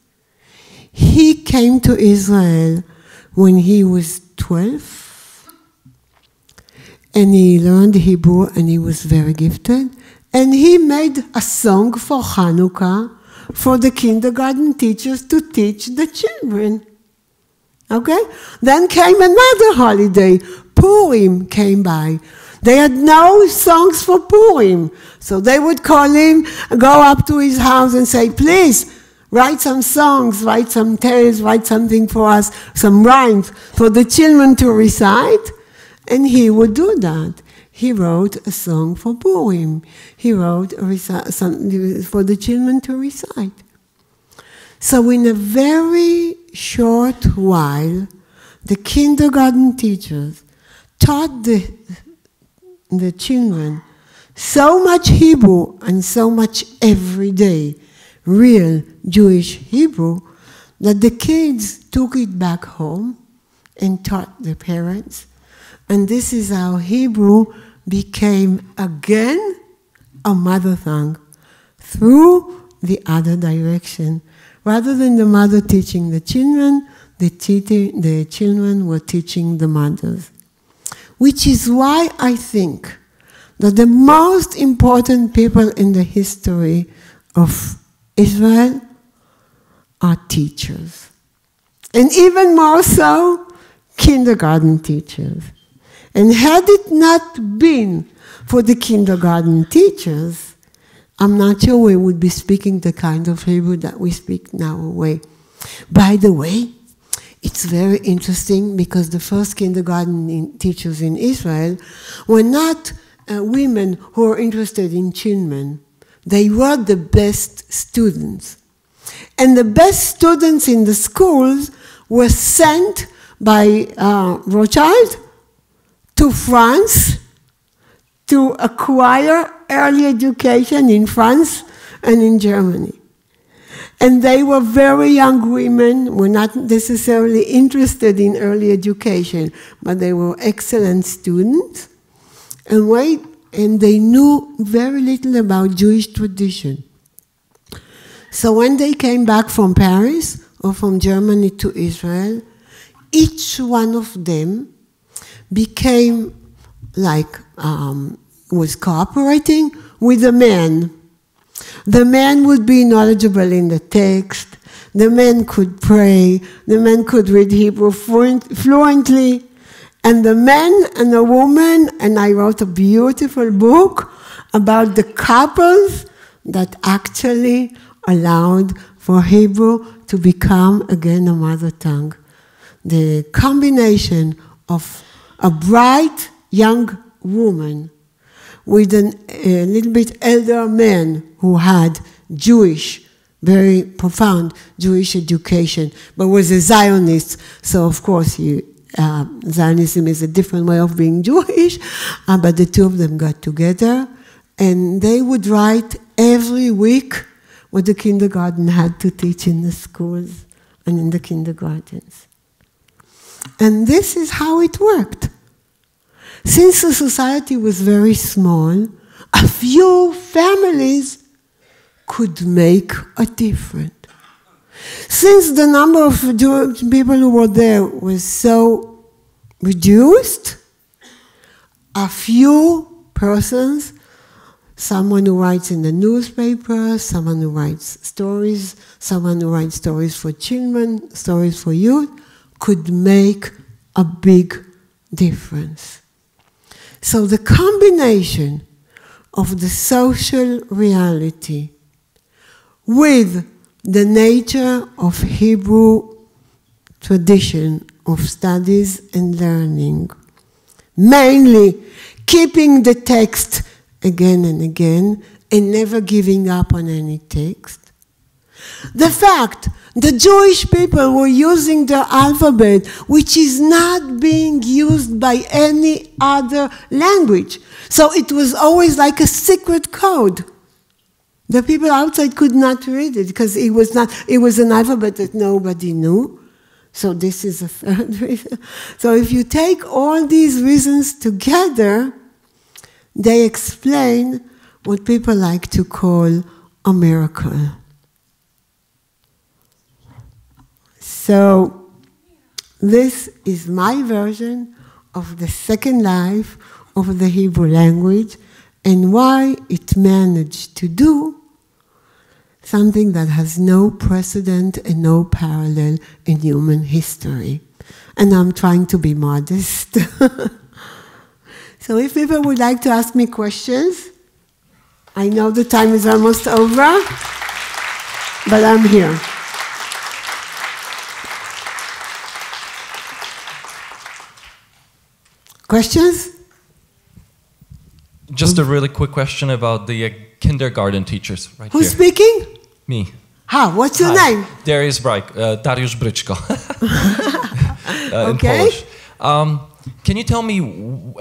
He came to Israel when he was 12, and he learned Hebrew and he was very gifted, and he made a song for Hanukkah for the kindergarten teachers to teach the children. Okay? Then came another holiday. Purim came by. They had no songs for Purim. So they would call him, go up to his house and say, please, write some songs, write some tales, write something for us, some rhymes for the children to recite. And he would do that. He wrote a song for Purim. He wrote something for the children to recite. So in a very short while, the kindergarten teachers taught the children so much Hebrew and so much everyday, real Jewish Hebrew that the kids took it back home and taught their parents. And this is how Hebrew became again a mother tongue through the other direction. Rather than the mother teaching the children, the children were teaching the mothers. Which is why I think that the most important people in the history of Israel are teachers. And even more so, kindergarten teachers. And had it not been for the kindergarten teachers, I'm not sure we would be speaking the kind of Hebrew that we speak now. By the way, it's very interesting because the first kindergarten teachers in Israel were not women who were interested in children. They were the best students. And the best students in the schools were sent by Rothschild to France to acquire early education in France and in Germany. And they were very young women, were not necessarily interested in early education, but they were excellent students. And they knew very little about Jewish tradition. So when they came back from Paris or from Germany to Israel, each one of them became was cooperating with the man. The man would be knowledgeable in the text. The man could pray. The man could read Hebrew fluently. And the man and the woman, and I wrote a beautiful book about the couples that actually allowed for Hebrew to become again a mother tongue. The combination of a bright young woman with a little bit elder man who had Jewish, very profound Jewish education, but was a Zionist. So of course Zionism is a different way of being Jewish, but the two of them got together and they would write every week what the kindergarten had to teach in the schools and in the kindergartens. And this is how it worked. Since the society was very small, a few families could make a difference. Since the number of Jewish people who were there was so reduced, a few persons, someone who writes in the newspaper, someone who writes stories, someone who writes stories for children, stories for youth, could make a big difference. So the combination of the social reality with the nature of Hebrew tradition of studies and learning, mainly keeping the text again and again and never giving up on any text. The fact the Jewish people were using their alphabet, which is not being used by any other language. So it was always like a secret code. The people outside could not read it because it was an alphabet that nobody knew. So this is a third reason. So if you take all these reasons together, they explain what people like to call a miracle. So this is my version of the second life of the Hebrew language and why it managed to do something that has no precedent and no parallel in human history. And I'm trying to be modest. So if people would like to ask me questions, I know the time is almost over, but I'm here. Questions? Just a really quick question about the kindergarten teachers right Who's here. speaking? Me. How? What's your Hi. name? Dariusz Bryczko. In Okay. Polish. Can you tell me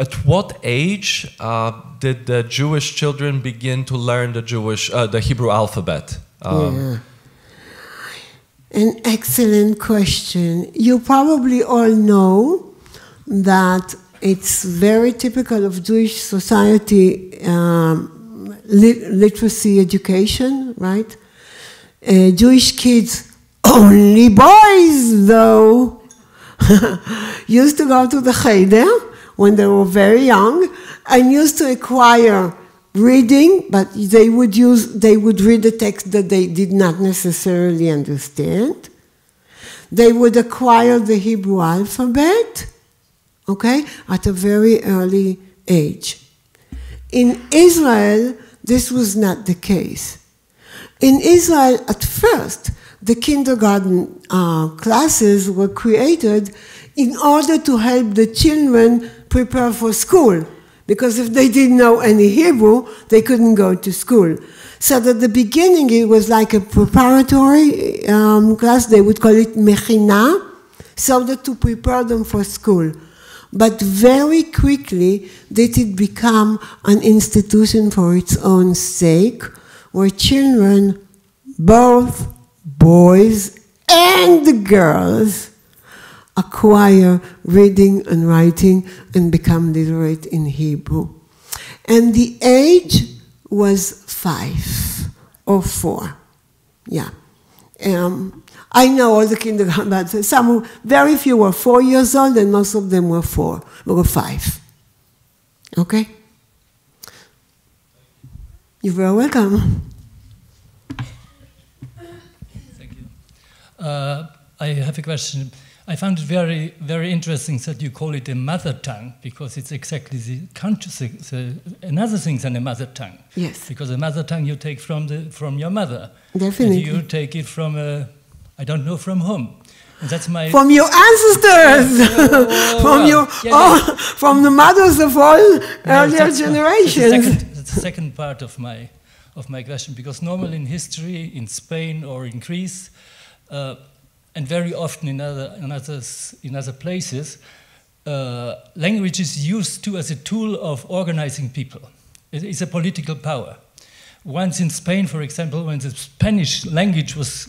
at what age did the Jewish children begin to learn the Hebrew alphabet? Yeah. An excellent question. You probably all know that it's very typical of Jewish society, literacy education, right? Jewish kids, only boys though, used to go to the cheder when they were very young and used to acquire reading, but they would read the text that they did not necessarily understand. They would acquire the Hebrew alphabet, okay, at a very early age. In Israel, this was not the case. In Israel, at first, the kindergarten classes were created in order to help the children prepare for school, because if they didn't know any Hebrew, they couldn't go to school. So at the beginning, it was like a preparatory class. They would call it mechina, so that to prepare them for school. But very quickly did it become an institution for its own sake, where children, both boys and girls, acquire reading and writing and become literate in Hebrew. And the age was 5 or 4. Yeah. I know all the kindergarten, but very few were 4 years old, and most of them were 5. Okay? You're very welcome. Thank you. I have a question. I found it very, very interesting that you call it a mother tongue, because it's exactly another thing than a mother tongue. Yes. Because a mother tongue you take from your mother. Definitely. And you take it from I don't know from whom. And that's my from your ancestors, from the mothers of all earlier generations. That's the second part of my question, because normally in history, in Spain or in Greece, and very often in other places, language is used as a tool of organizing people. It's a political power. Once in Spain, for example, when the Spanish language was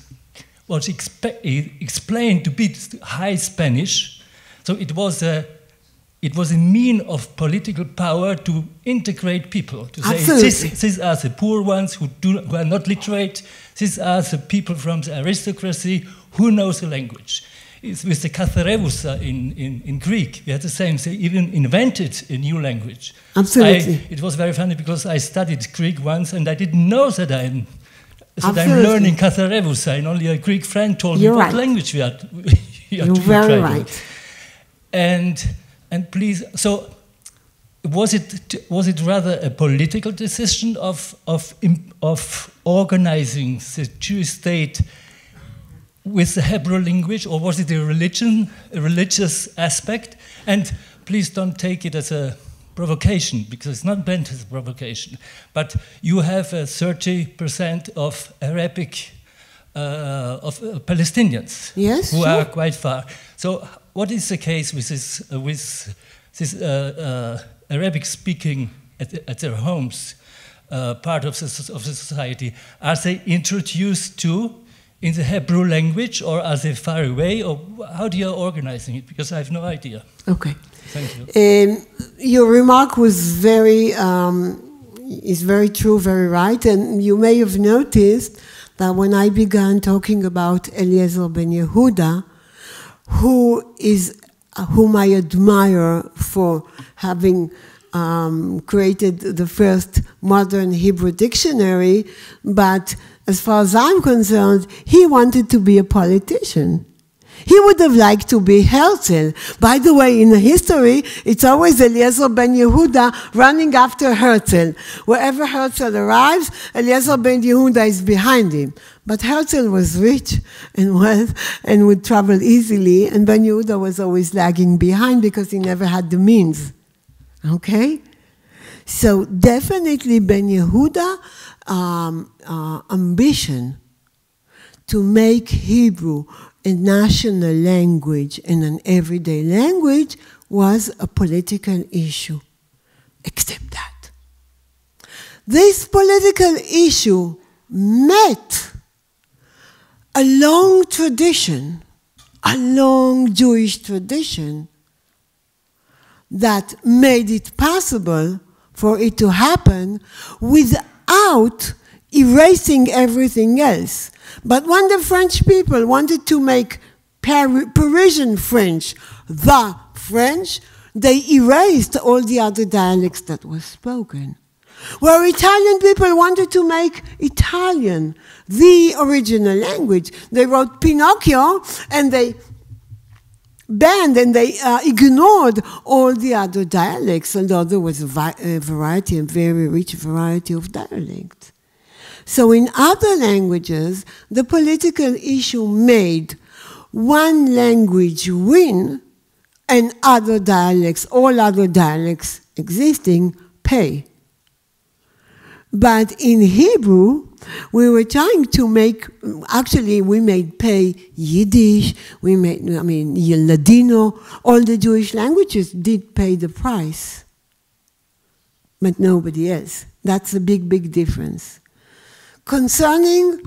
explained to be High Spanish, so it was a mean of political power to integrate people, to Absolutely. say these are the poor ones who are not literate, these are the people from the aristocracy who knows the language. It's with the katharevousa in Greek, we had the same. They even invented a new language. Absolutely. It was very funny because I studied Greek once and I didn't know that I'm learning katharevousa, and only a Greek friend told me what language we are You're very right. And please, so was it rather a political decision of organizing the Jewish state with the Hebrew language, or was it a religious aspect? And please don't take it as a provocation, because it's not meant as a provocation. But you have 30% of Arabic, of Palestinians, Yes, who sure. are quite far. So what is the case with this Arabic speaking at their homes, part of the society? Are they introduced to in the Hebrew language, or are they far away, or how do you organizing it? Because I have no idea. Okay. Thank you. Your remark was is very true, very right, and you may have noticed that when I began talking about Eliezer ben Yehuda, whom I admire for having created the first modern Hebrew dictionary, but as far as I'm concerned, he wanted to be a politician. He would have liked to be Herzl. By the way, in the history, it's always Eliezer ben Yehuda running after Herzl. Wherever Herzl arrives, Eliezer ben Yehuda is behind him. But Herzl was rich and wealth and would travel easily, and ben Yehuda was always lagging behind because he never had the means. Okay? So definitely ben Yehuda ambition to make Hebrew a national language and an everyday language was a political issue. Except that this political issue met a long tradition, a long Jewish tradition that made it possible for it to happen without erasing everything else. But when the French people wanted to make Parisian French the French, they erased all the other dialects that were spoken. Where Italian people wanted to make Italian the original language, they wrote Pinocchio and they banned and they ignored all the other dialects, although there was a variety, a very rich variety of dialects. So in other languages, the political issue made one language win and other dialects, all other dialects existing, pay. But in Hebrew, we were trying to make, actually we made pay Yiddish, we made, Ladino, all the Jewish languages did pay the price, but nobody else. That's a big, big difference. Concerning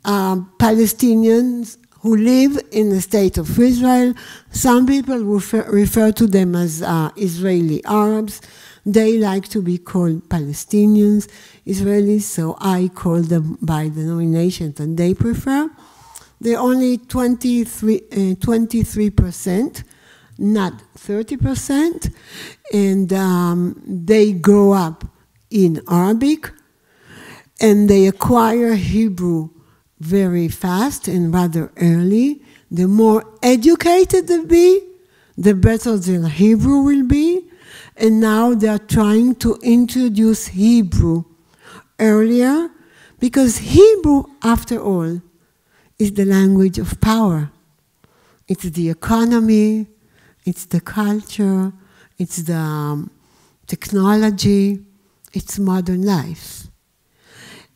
Palestinians who live in the state of Israel, some people refer to them as Israeli Arabs. They like to be called Palestinians, Israelis, so I call them by the denomination that they prefer. They're only 23%, not 30%, and they grow up in Arabic, and they acquire Hebrew very fast and rather early. The more educated they be, the better their Hebrew will be. And now they are trying to introduce Hebrew earlier, because Hebrew, after all, is the language of power. It's the economy, it's the culture, it's the technology, it's modern life.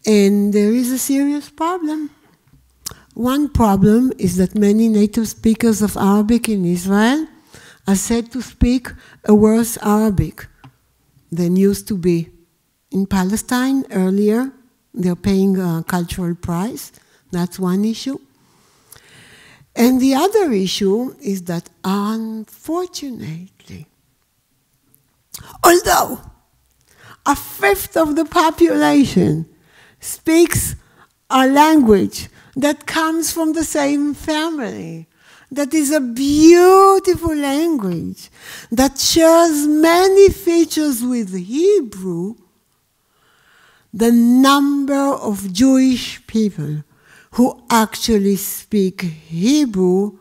And there is a serious problem. One problem is that many native speakers of Arabic in Israel are said to speak a worse Arabic than used to be. In Palestine, earlier, they're paying a cultural price. That's one issue. And the other issue is that, unfortunately, although a fifth of the population speaks a language that comes from the same family, that is a beautiful language, that shares many features with Hebrew, the number of Jewish people who actually speak Hebrew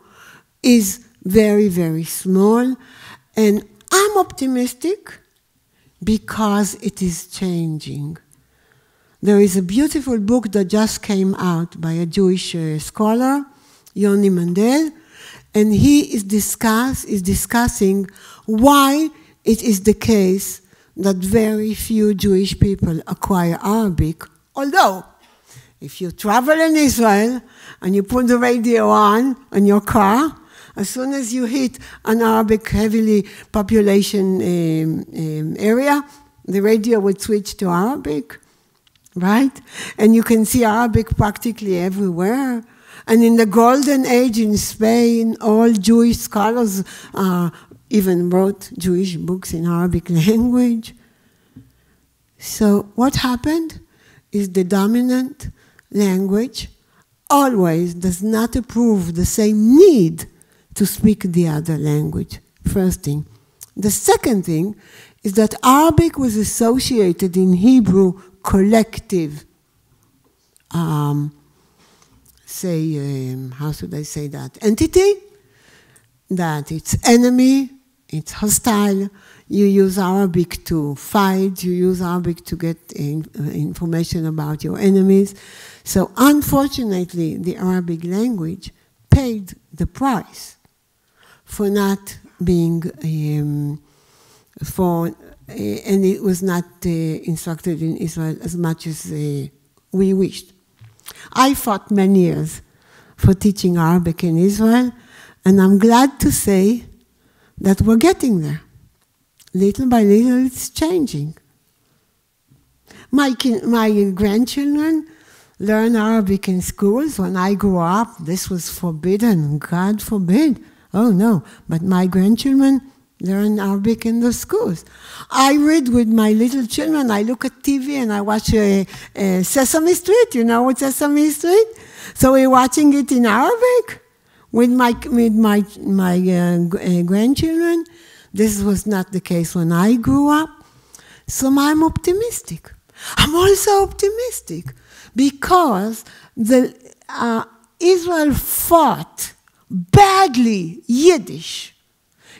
is very, very small. And I'm optimistic because it is changing. There is a beautiful book that just came out by a Jewish scholar, Yoni Mandel, and he is discussing why it is the case that very few Jewish people acquire Arabic, although if you travel in Israel and you put the radio on in your car, as soon as you hit an Arabic heavily population area, the radio would switch to Arabic, right? And you can see Arabic practically everywhere. And in the Golden Age in Spain, all Jewish scholars even wrote Jewish books in Arabic language. So what happened is the dominant language always does not approve the same need to speak the other language, first thing. The second thing is that Arabic was associated in Hebrew collective, how should I say that, entity, that it's enemy, it's hostile. You use Arabic to fight, you use Arabic to get information about your enemies. So unfortunately, the Arabic language paid the price for not being, and it was not instructed in Israel as much as we wished. I fought many years for teaching Arabic in Israel, and I'm glad to say that we're getting there. Little by little, it's changing. My grandchildren learn Arabic in schools. When I grew up, this was forbidden. God forbid. Oh, no. But my grandchildren learn Arabic in the schools. I read with my little children. I look at TV and I watch Sesame Street. You know what Sesame Street? So we're watching it in Arabic with my grandchildren. This was not the case when I grew up. So I'm optimistic. I'm also optimistic because Israel fought badly Yiddish.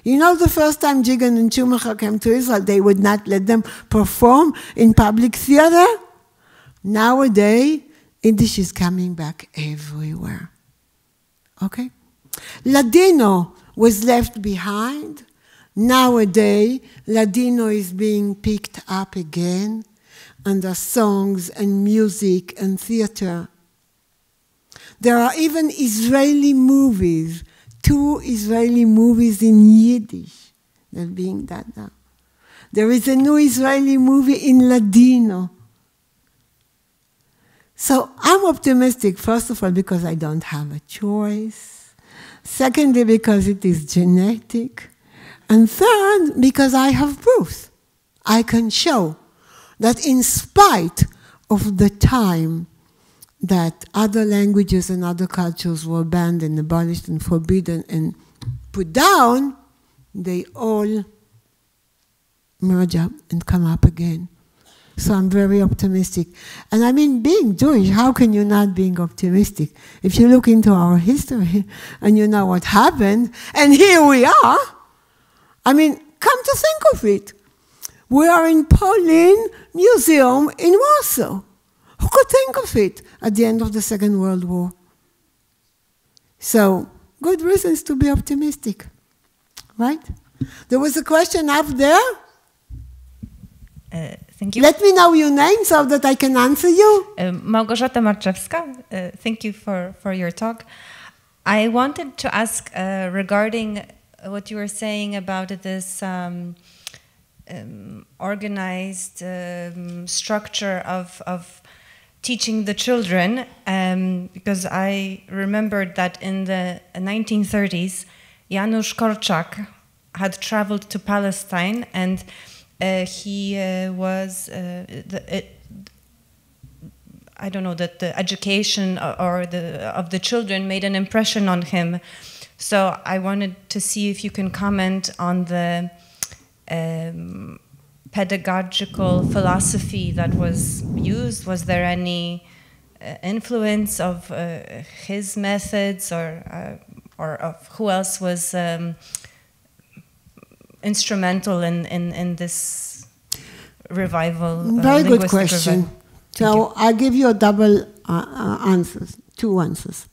You know, the first time Jigan and Schumacher came to Israel, they would not let them perform in public theater. Nowadays, Yiddish is coming back everywhere. Okay? Ladino was left behind. Nowadays, Ladino is being picked up again under songs and music and theater. There are even Israeli movies, 2 Israeli movies in Yiddish that are being done now. There is a new Israeli movie in Ladino. So I'm optimistic, first of all, because I don't have a choice. Secondly, because it is genetic. And third, because I have proof. I can show that in spite of the time that other languages and other cultures were banned and abolished and forbidden and put down, they all merge up and come up again. So I'm very optimistic. And I mean, being Jewish, how can you not be optimistic? If you look into our history and you know what happened, and here we are, I mean, come to think of it. We are in Polin Museum in Warsaw. Who could think of it at the end of the Second World War? So, good reasons to be optimistic, right? There was a question up there. Thank you. Let me know your name so that I can answer you. Małgorzata Marczewska, thank you for your talk. I wanted to ask regarding what you were saying about this organized structure of teaching the children, because I remembered that in the 1930s, Janusz Korczak had traveled to Palestine, and he was, I don't know, that the education of the children made an impression on him. So I wanted to see if you can comment on the pedagogical philosophy that was used. Was there any influence of his methods, or of who else was instrumental in this revival? Very good question. So I'll give you a double answers, 2 answers.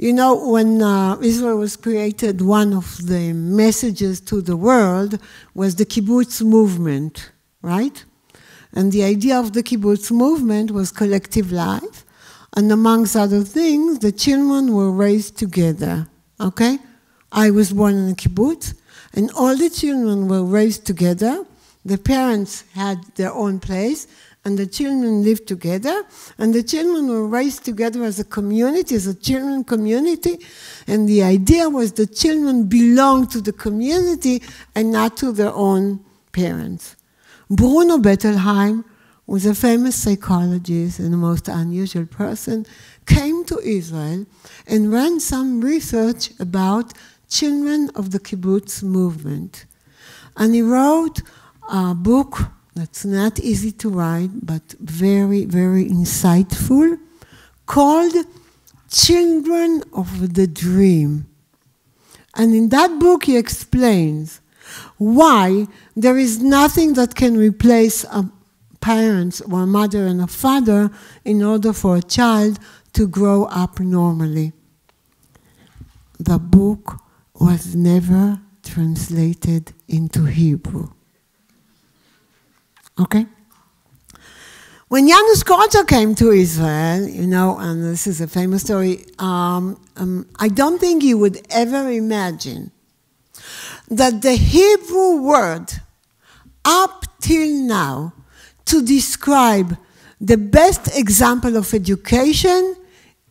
You know, when Israel was created, one of the messages to the world was the kibbutz movement, right? And the idea of the kibbutz movement was collective life. And amongst other things, the children were raised together, okay? I was born in a kibbutz, and all the children were raised together. The parents had their own place, and the children lived together, and the children were raised together as a community, as a children community, and the idea was the children belonged to the community and not to their own parents. Bruno Bettelheim was a famous psychologist and the most unusual person, came to Israel and ran some research about children of the kibbutz movement. And he wrote a book that's not easy to write, but very, very insightful, called Children of the Dream. And in that book he explains why there is nothing that can replace a parent or a mother and a father in order for a child to grow up normally. The book was never translated into Hebrew. Okay? When Janusz Korczak came to Israel, you know, and this is a famous story, I don't think he would ever imagine that the Hebrew word up till now to describe the best example of education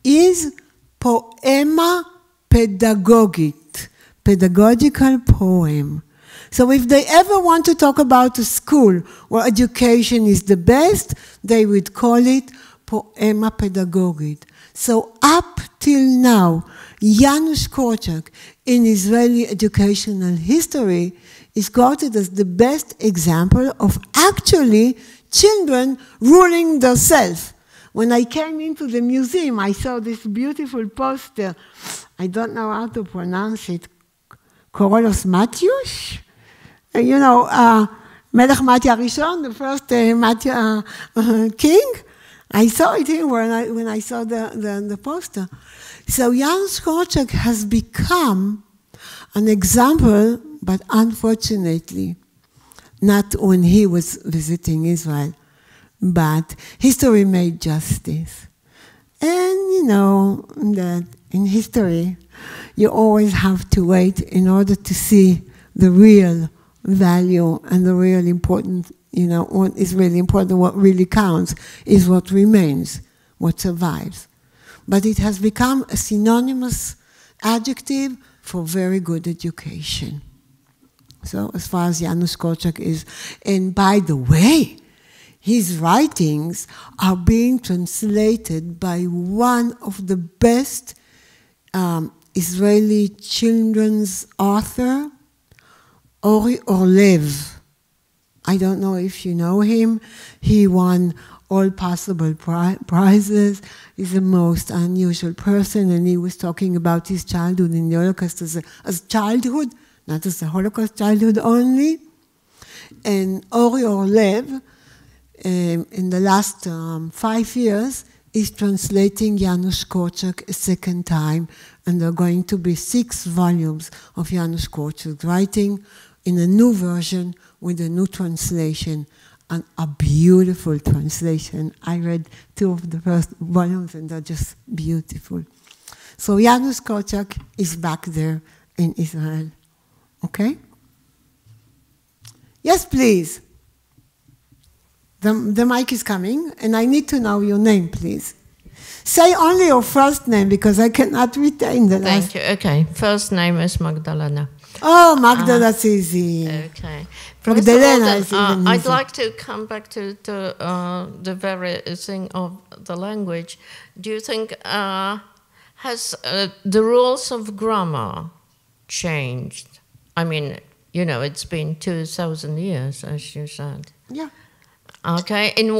is poema pedagogit, pedagogical poem. So if they ever want to talk about a school where education is the best, they would call it poema pedagogit. So up till now, Janusz Korczak in Israeli educational history is quoted as the best example of actually children ruling themselves. When I came into the museum, I saw this beautiful poster. I don't know how to pronounce it. Korolos Matyush? You know, Melech Matya Rishon, the first Matya king. I saw it here when I saw the poster. So Janusz Korczak has become an example, but unfortunately, not when he was visiting Israel, but history made justice. And you know that in history, you always have to wait in order to see the real value and the real important, you know, what is really important, what really counts is what remains, what survives. But it has become a synonymous adjective for very good education. So as far as Janusz Korczak is, and by the way, his writings are being translated by one of the best Israeli children's author, Ori Orlev. I don't know if you know him. He won all possible prizes. He's the most unusual person, and he was talking about his childhood in the Holocaust as childhood, not as a Holocaust childhood only. And Ori Orlev, in the last 5 years, is translating Janusz Korczak a second time, and there are going to be 6 volumes of Janusz Korczak writing in a new version with a new translation, and a beautiful translation. I read 2 of the first volumes, and they're just beautiful. So Janusz Korczak is back there in Israel. Okay? Yes, please. The mic is coming, and I need to know your name, please. Say only your first name, because I cannot retain the last. Thank you. Okay. First name is Magdalena. Oh, Magda, that's easy. Okay. Magdalena is even I'd easy. like to come back to the very thing of the language. Do you think has the rules of grammar changed? I mean, you know, it's been 2,000 years, as you said. Yeah. Okay. In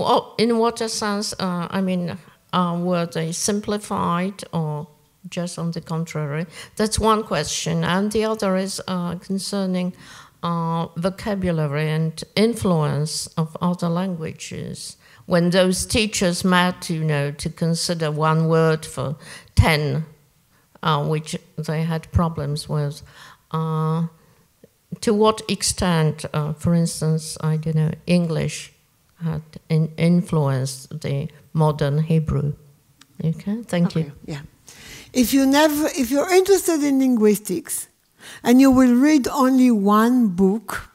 what sense? I mean, were they simplified or just on the contrary? That's one question. And the other is concerning vocabulary and influence of other languages. When those teachers met, you know, to consider one word for 10 which they had problems with. To what extent, for instance, I don't know, English had influenced the modern Hebrew? Okay, thank you. Yeah. If you're interested in linguistics and you will read only one book,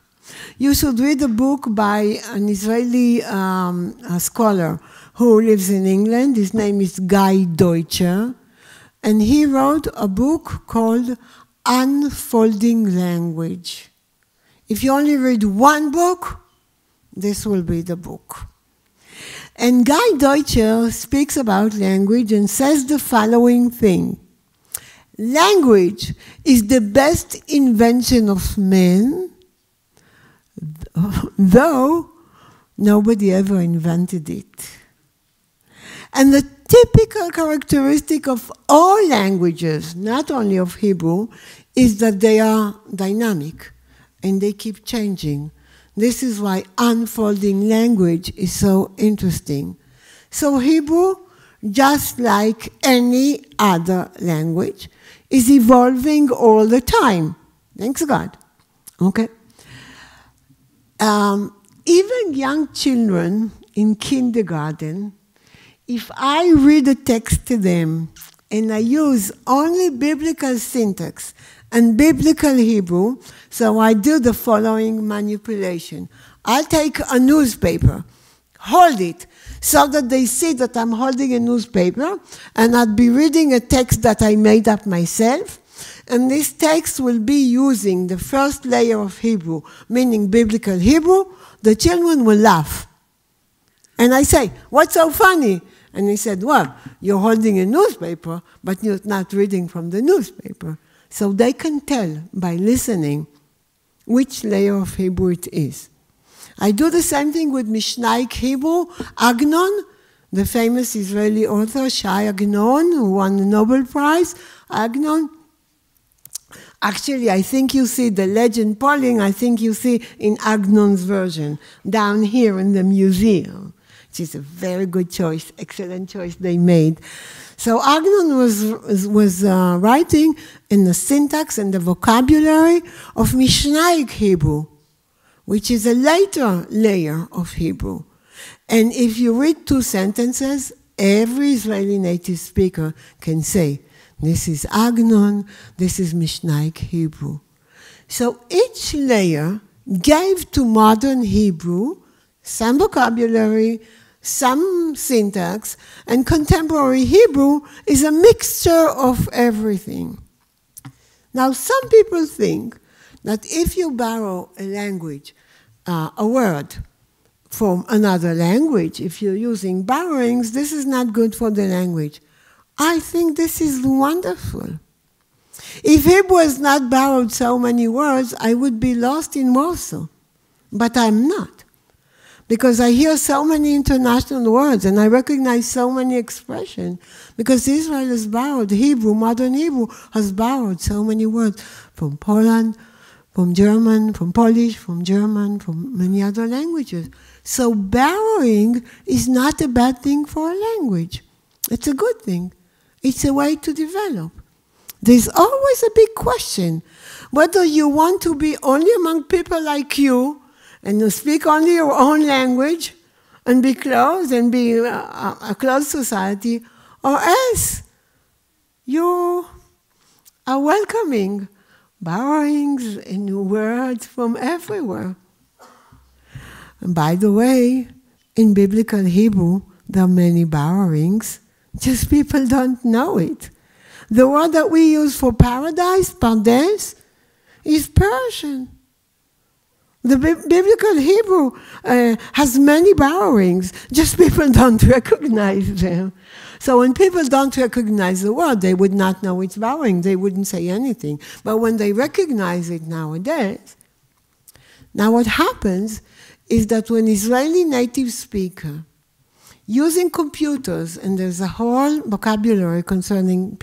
you should read a book by an Israeli scholar who lives in England. His name is Guy Deutscher, and he wrote a book called Unfolding Language. If you only read one book, this will be the book. And Guy Deutscher speaks about language and says the following thing. Language is the best invention of man, though nobody ever invented it. And the typical characteristic of all languages, not only of Hebrew, is that they are dynamic and they keep changing. This is why unfolding language is so interesting. So Hebrew, just like any other language, is evolving all the time. Thanks God. Okay. Even young children in kindergarten, if I read a text to them and I use only biblical syntax and biblical Hebrew, so I do the following manipulation. I'll take a newspaper, hold it, so that they see that I'm holding a newspaper, and I'll be reading a text that I made up myself, and this text will be using the first layer of Hebrew, meaning biblical Hebrew. The children will laugh. And I say, what's so funny? And he said, well, you're holding a newspaper, but you're not reading from the newspaper. So they can tell by listening which layer of Hebrew it is. I do the same thing with Mishnaic Hebrew. Agnon, the famous Israeli author, Shai Agnon, who won the Nobel Prize. Agnon, actually, I think you see the legend Polin, I think you see in Agnon's version, down here in the museum, which is a very good choice, excellent choice they made. So Agnon was writing in the syntax and the vocabulary of Mishnaic Hebrew, which is a later layer of Hebrew. And if you read two sentences, every Israeli native speaker can say, this is Agnon, this is Mishnaic Hebrew. So each layer gave to modern Hebrew some vocabulary, some syntax, and contemporary Hebrew is a mixture of everything. Now, some people think that if you borrow a language, a word from another language, if you're using borrowings, this is not good for the language. I think this is wonderful. If Hebrew has not borrowed so many words, I would be lost in Warsaw. But I'm not. Because I hear so many international words and I recognize so many expressions. Because Israel has borrowed Hebrew, modern Hebrew has borrowed so many words from Poland, from German, from Polish, from German, from many other languages. So borrowing is not a bad thing for a language. It's a good thing. It's a way to develop. There's always a big question whether you want to be only among people like you and you speak only your own language and be close and be a closed society, or else you are welcoming borrowings and words from everywhere. And by the way, in biblical Hebrew, there are many borrowings, just people don't know it. The word that we use for paradise, pardes, is Persian. The biblical Hebrew has many borrowings, just people don't recognize them. So when people don't recognize the word, they would not know it's borrowing, they wouldn't say anything. But when they recognize it nowadays, now what happens is that when Israeli native speaker using computers, and there's a whole vocabulary concerning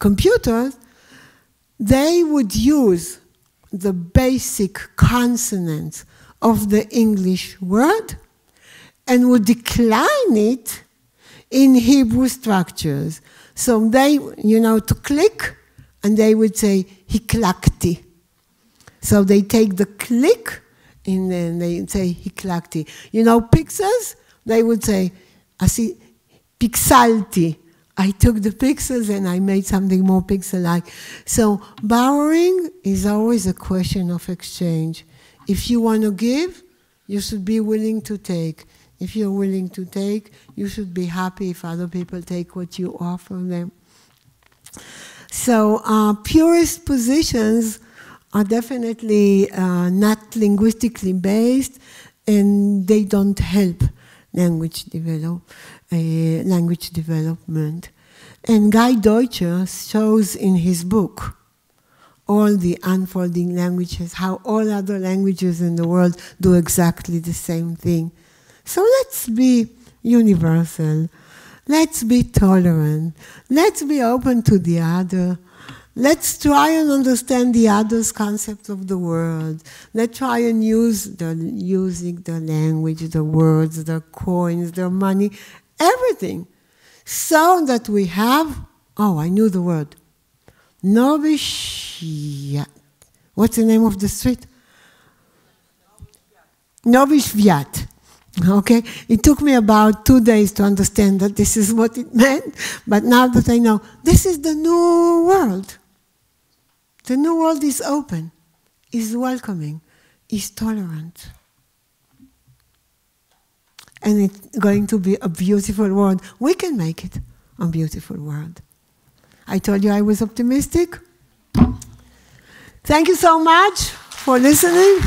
computers, they would use the basic consonants of the English word and would decline it in Hebrew structures. So they, to click, and they would say, hiklakti. So they take the click, and then they say, hiklakti. Pixels, they would say, asi pixalti. I took the pixels and I made something more pixel-like. So borrowing is always a question of exchange. If you want to give, you should be willing to take. If you're willing to take, you should be happy if other people take what you offer them. So purist positions are definitely not linguistically based, and they don't help language development. And Guy Deutscher shows in his book all the unfolding languages, how all other languages in the world do exactly the same thing. So let's be universal. Let's be tolerant. Let's be open to the other. Let's try and understand the other's concept of the world. Let's try and use the language, the words, the coins, the money, everything, so that we have, I knew the word, Novishviat. What's the name of the street? Novishviat. Okay? It took me about 2 days to understand that this is what it meant, but now that I know, this is the new world. The new world is open, is welcoming, is tolerant. And it's going to be a beautiful world. We can make it a beautiful world. I told you I was optimistic. Thank you so much for listening.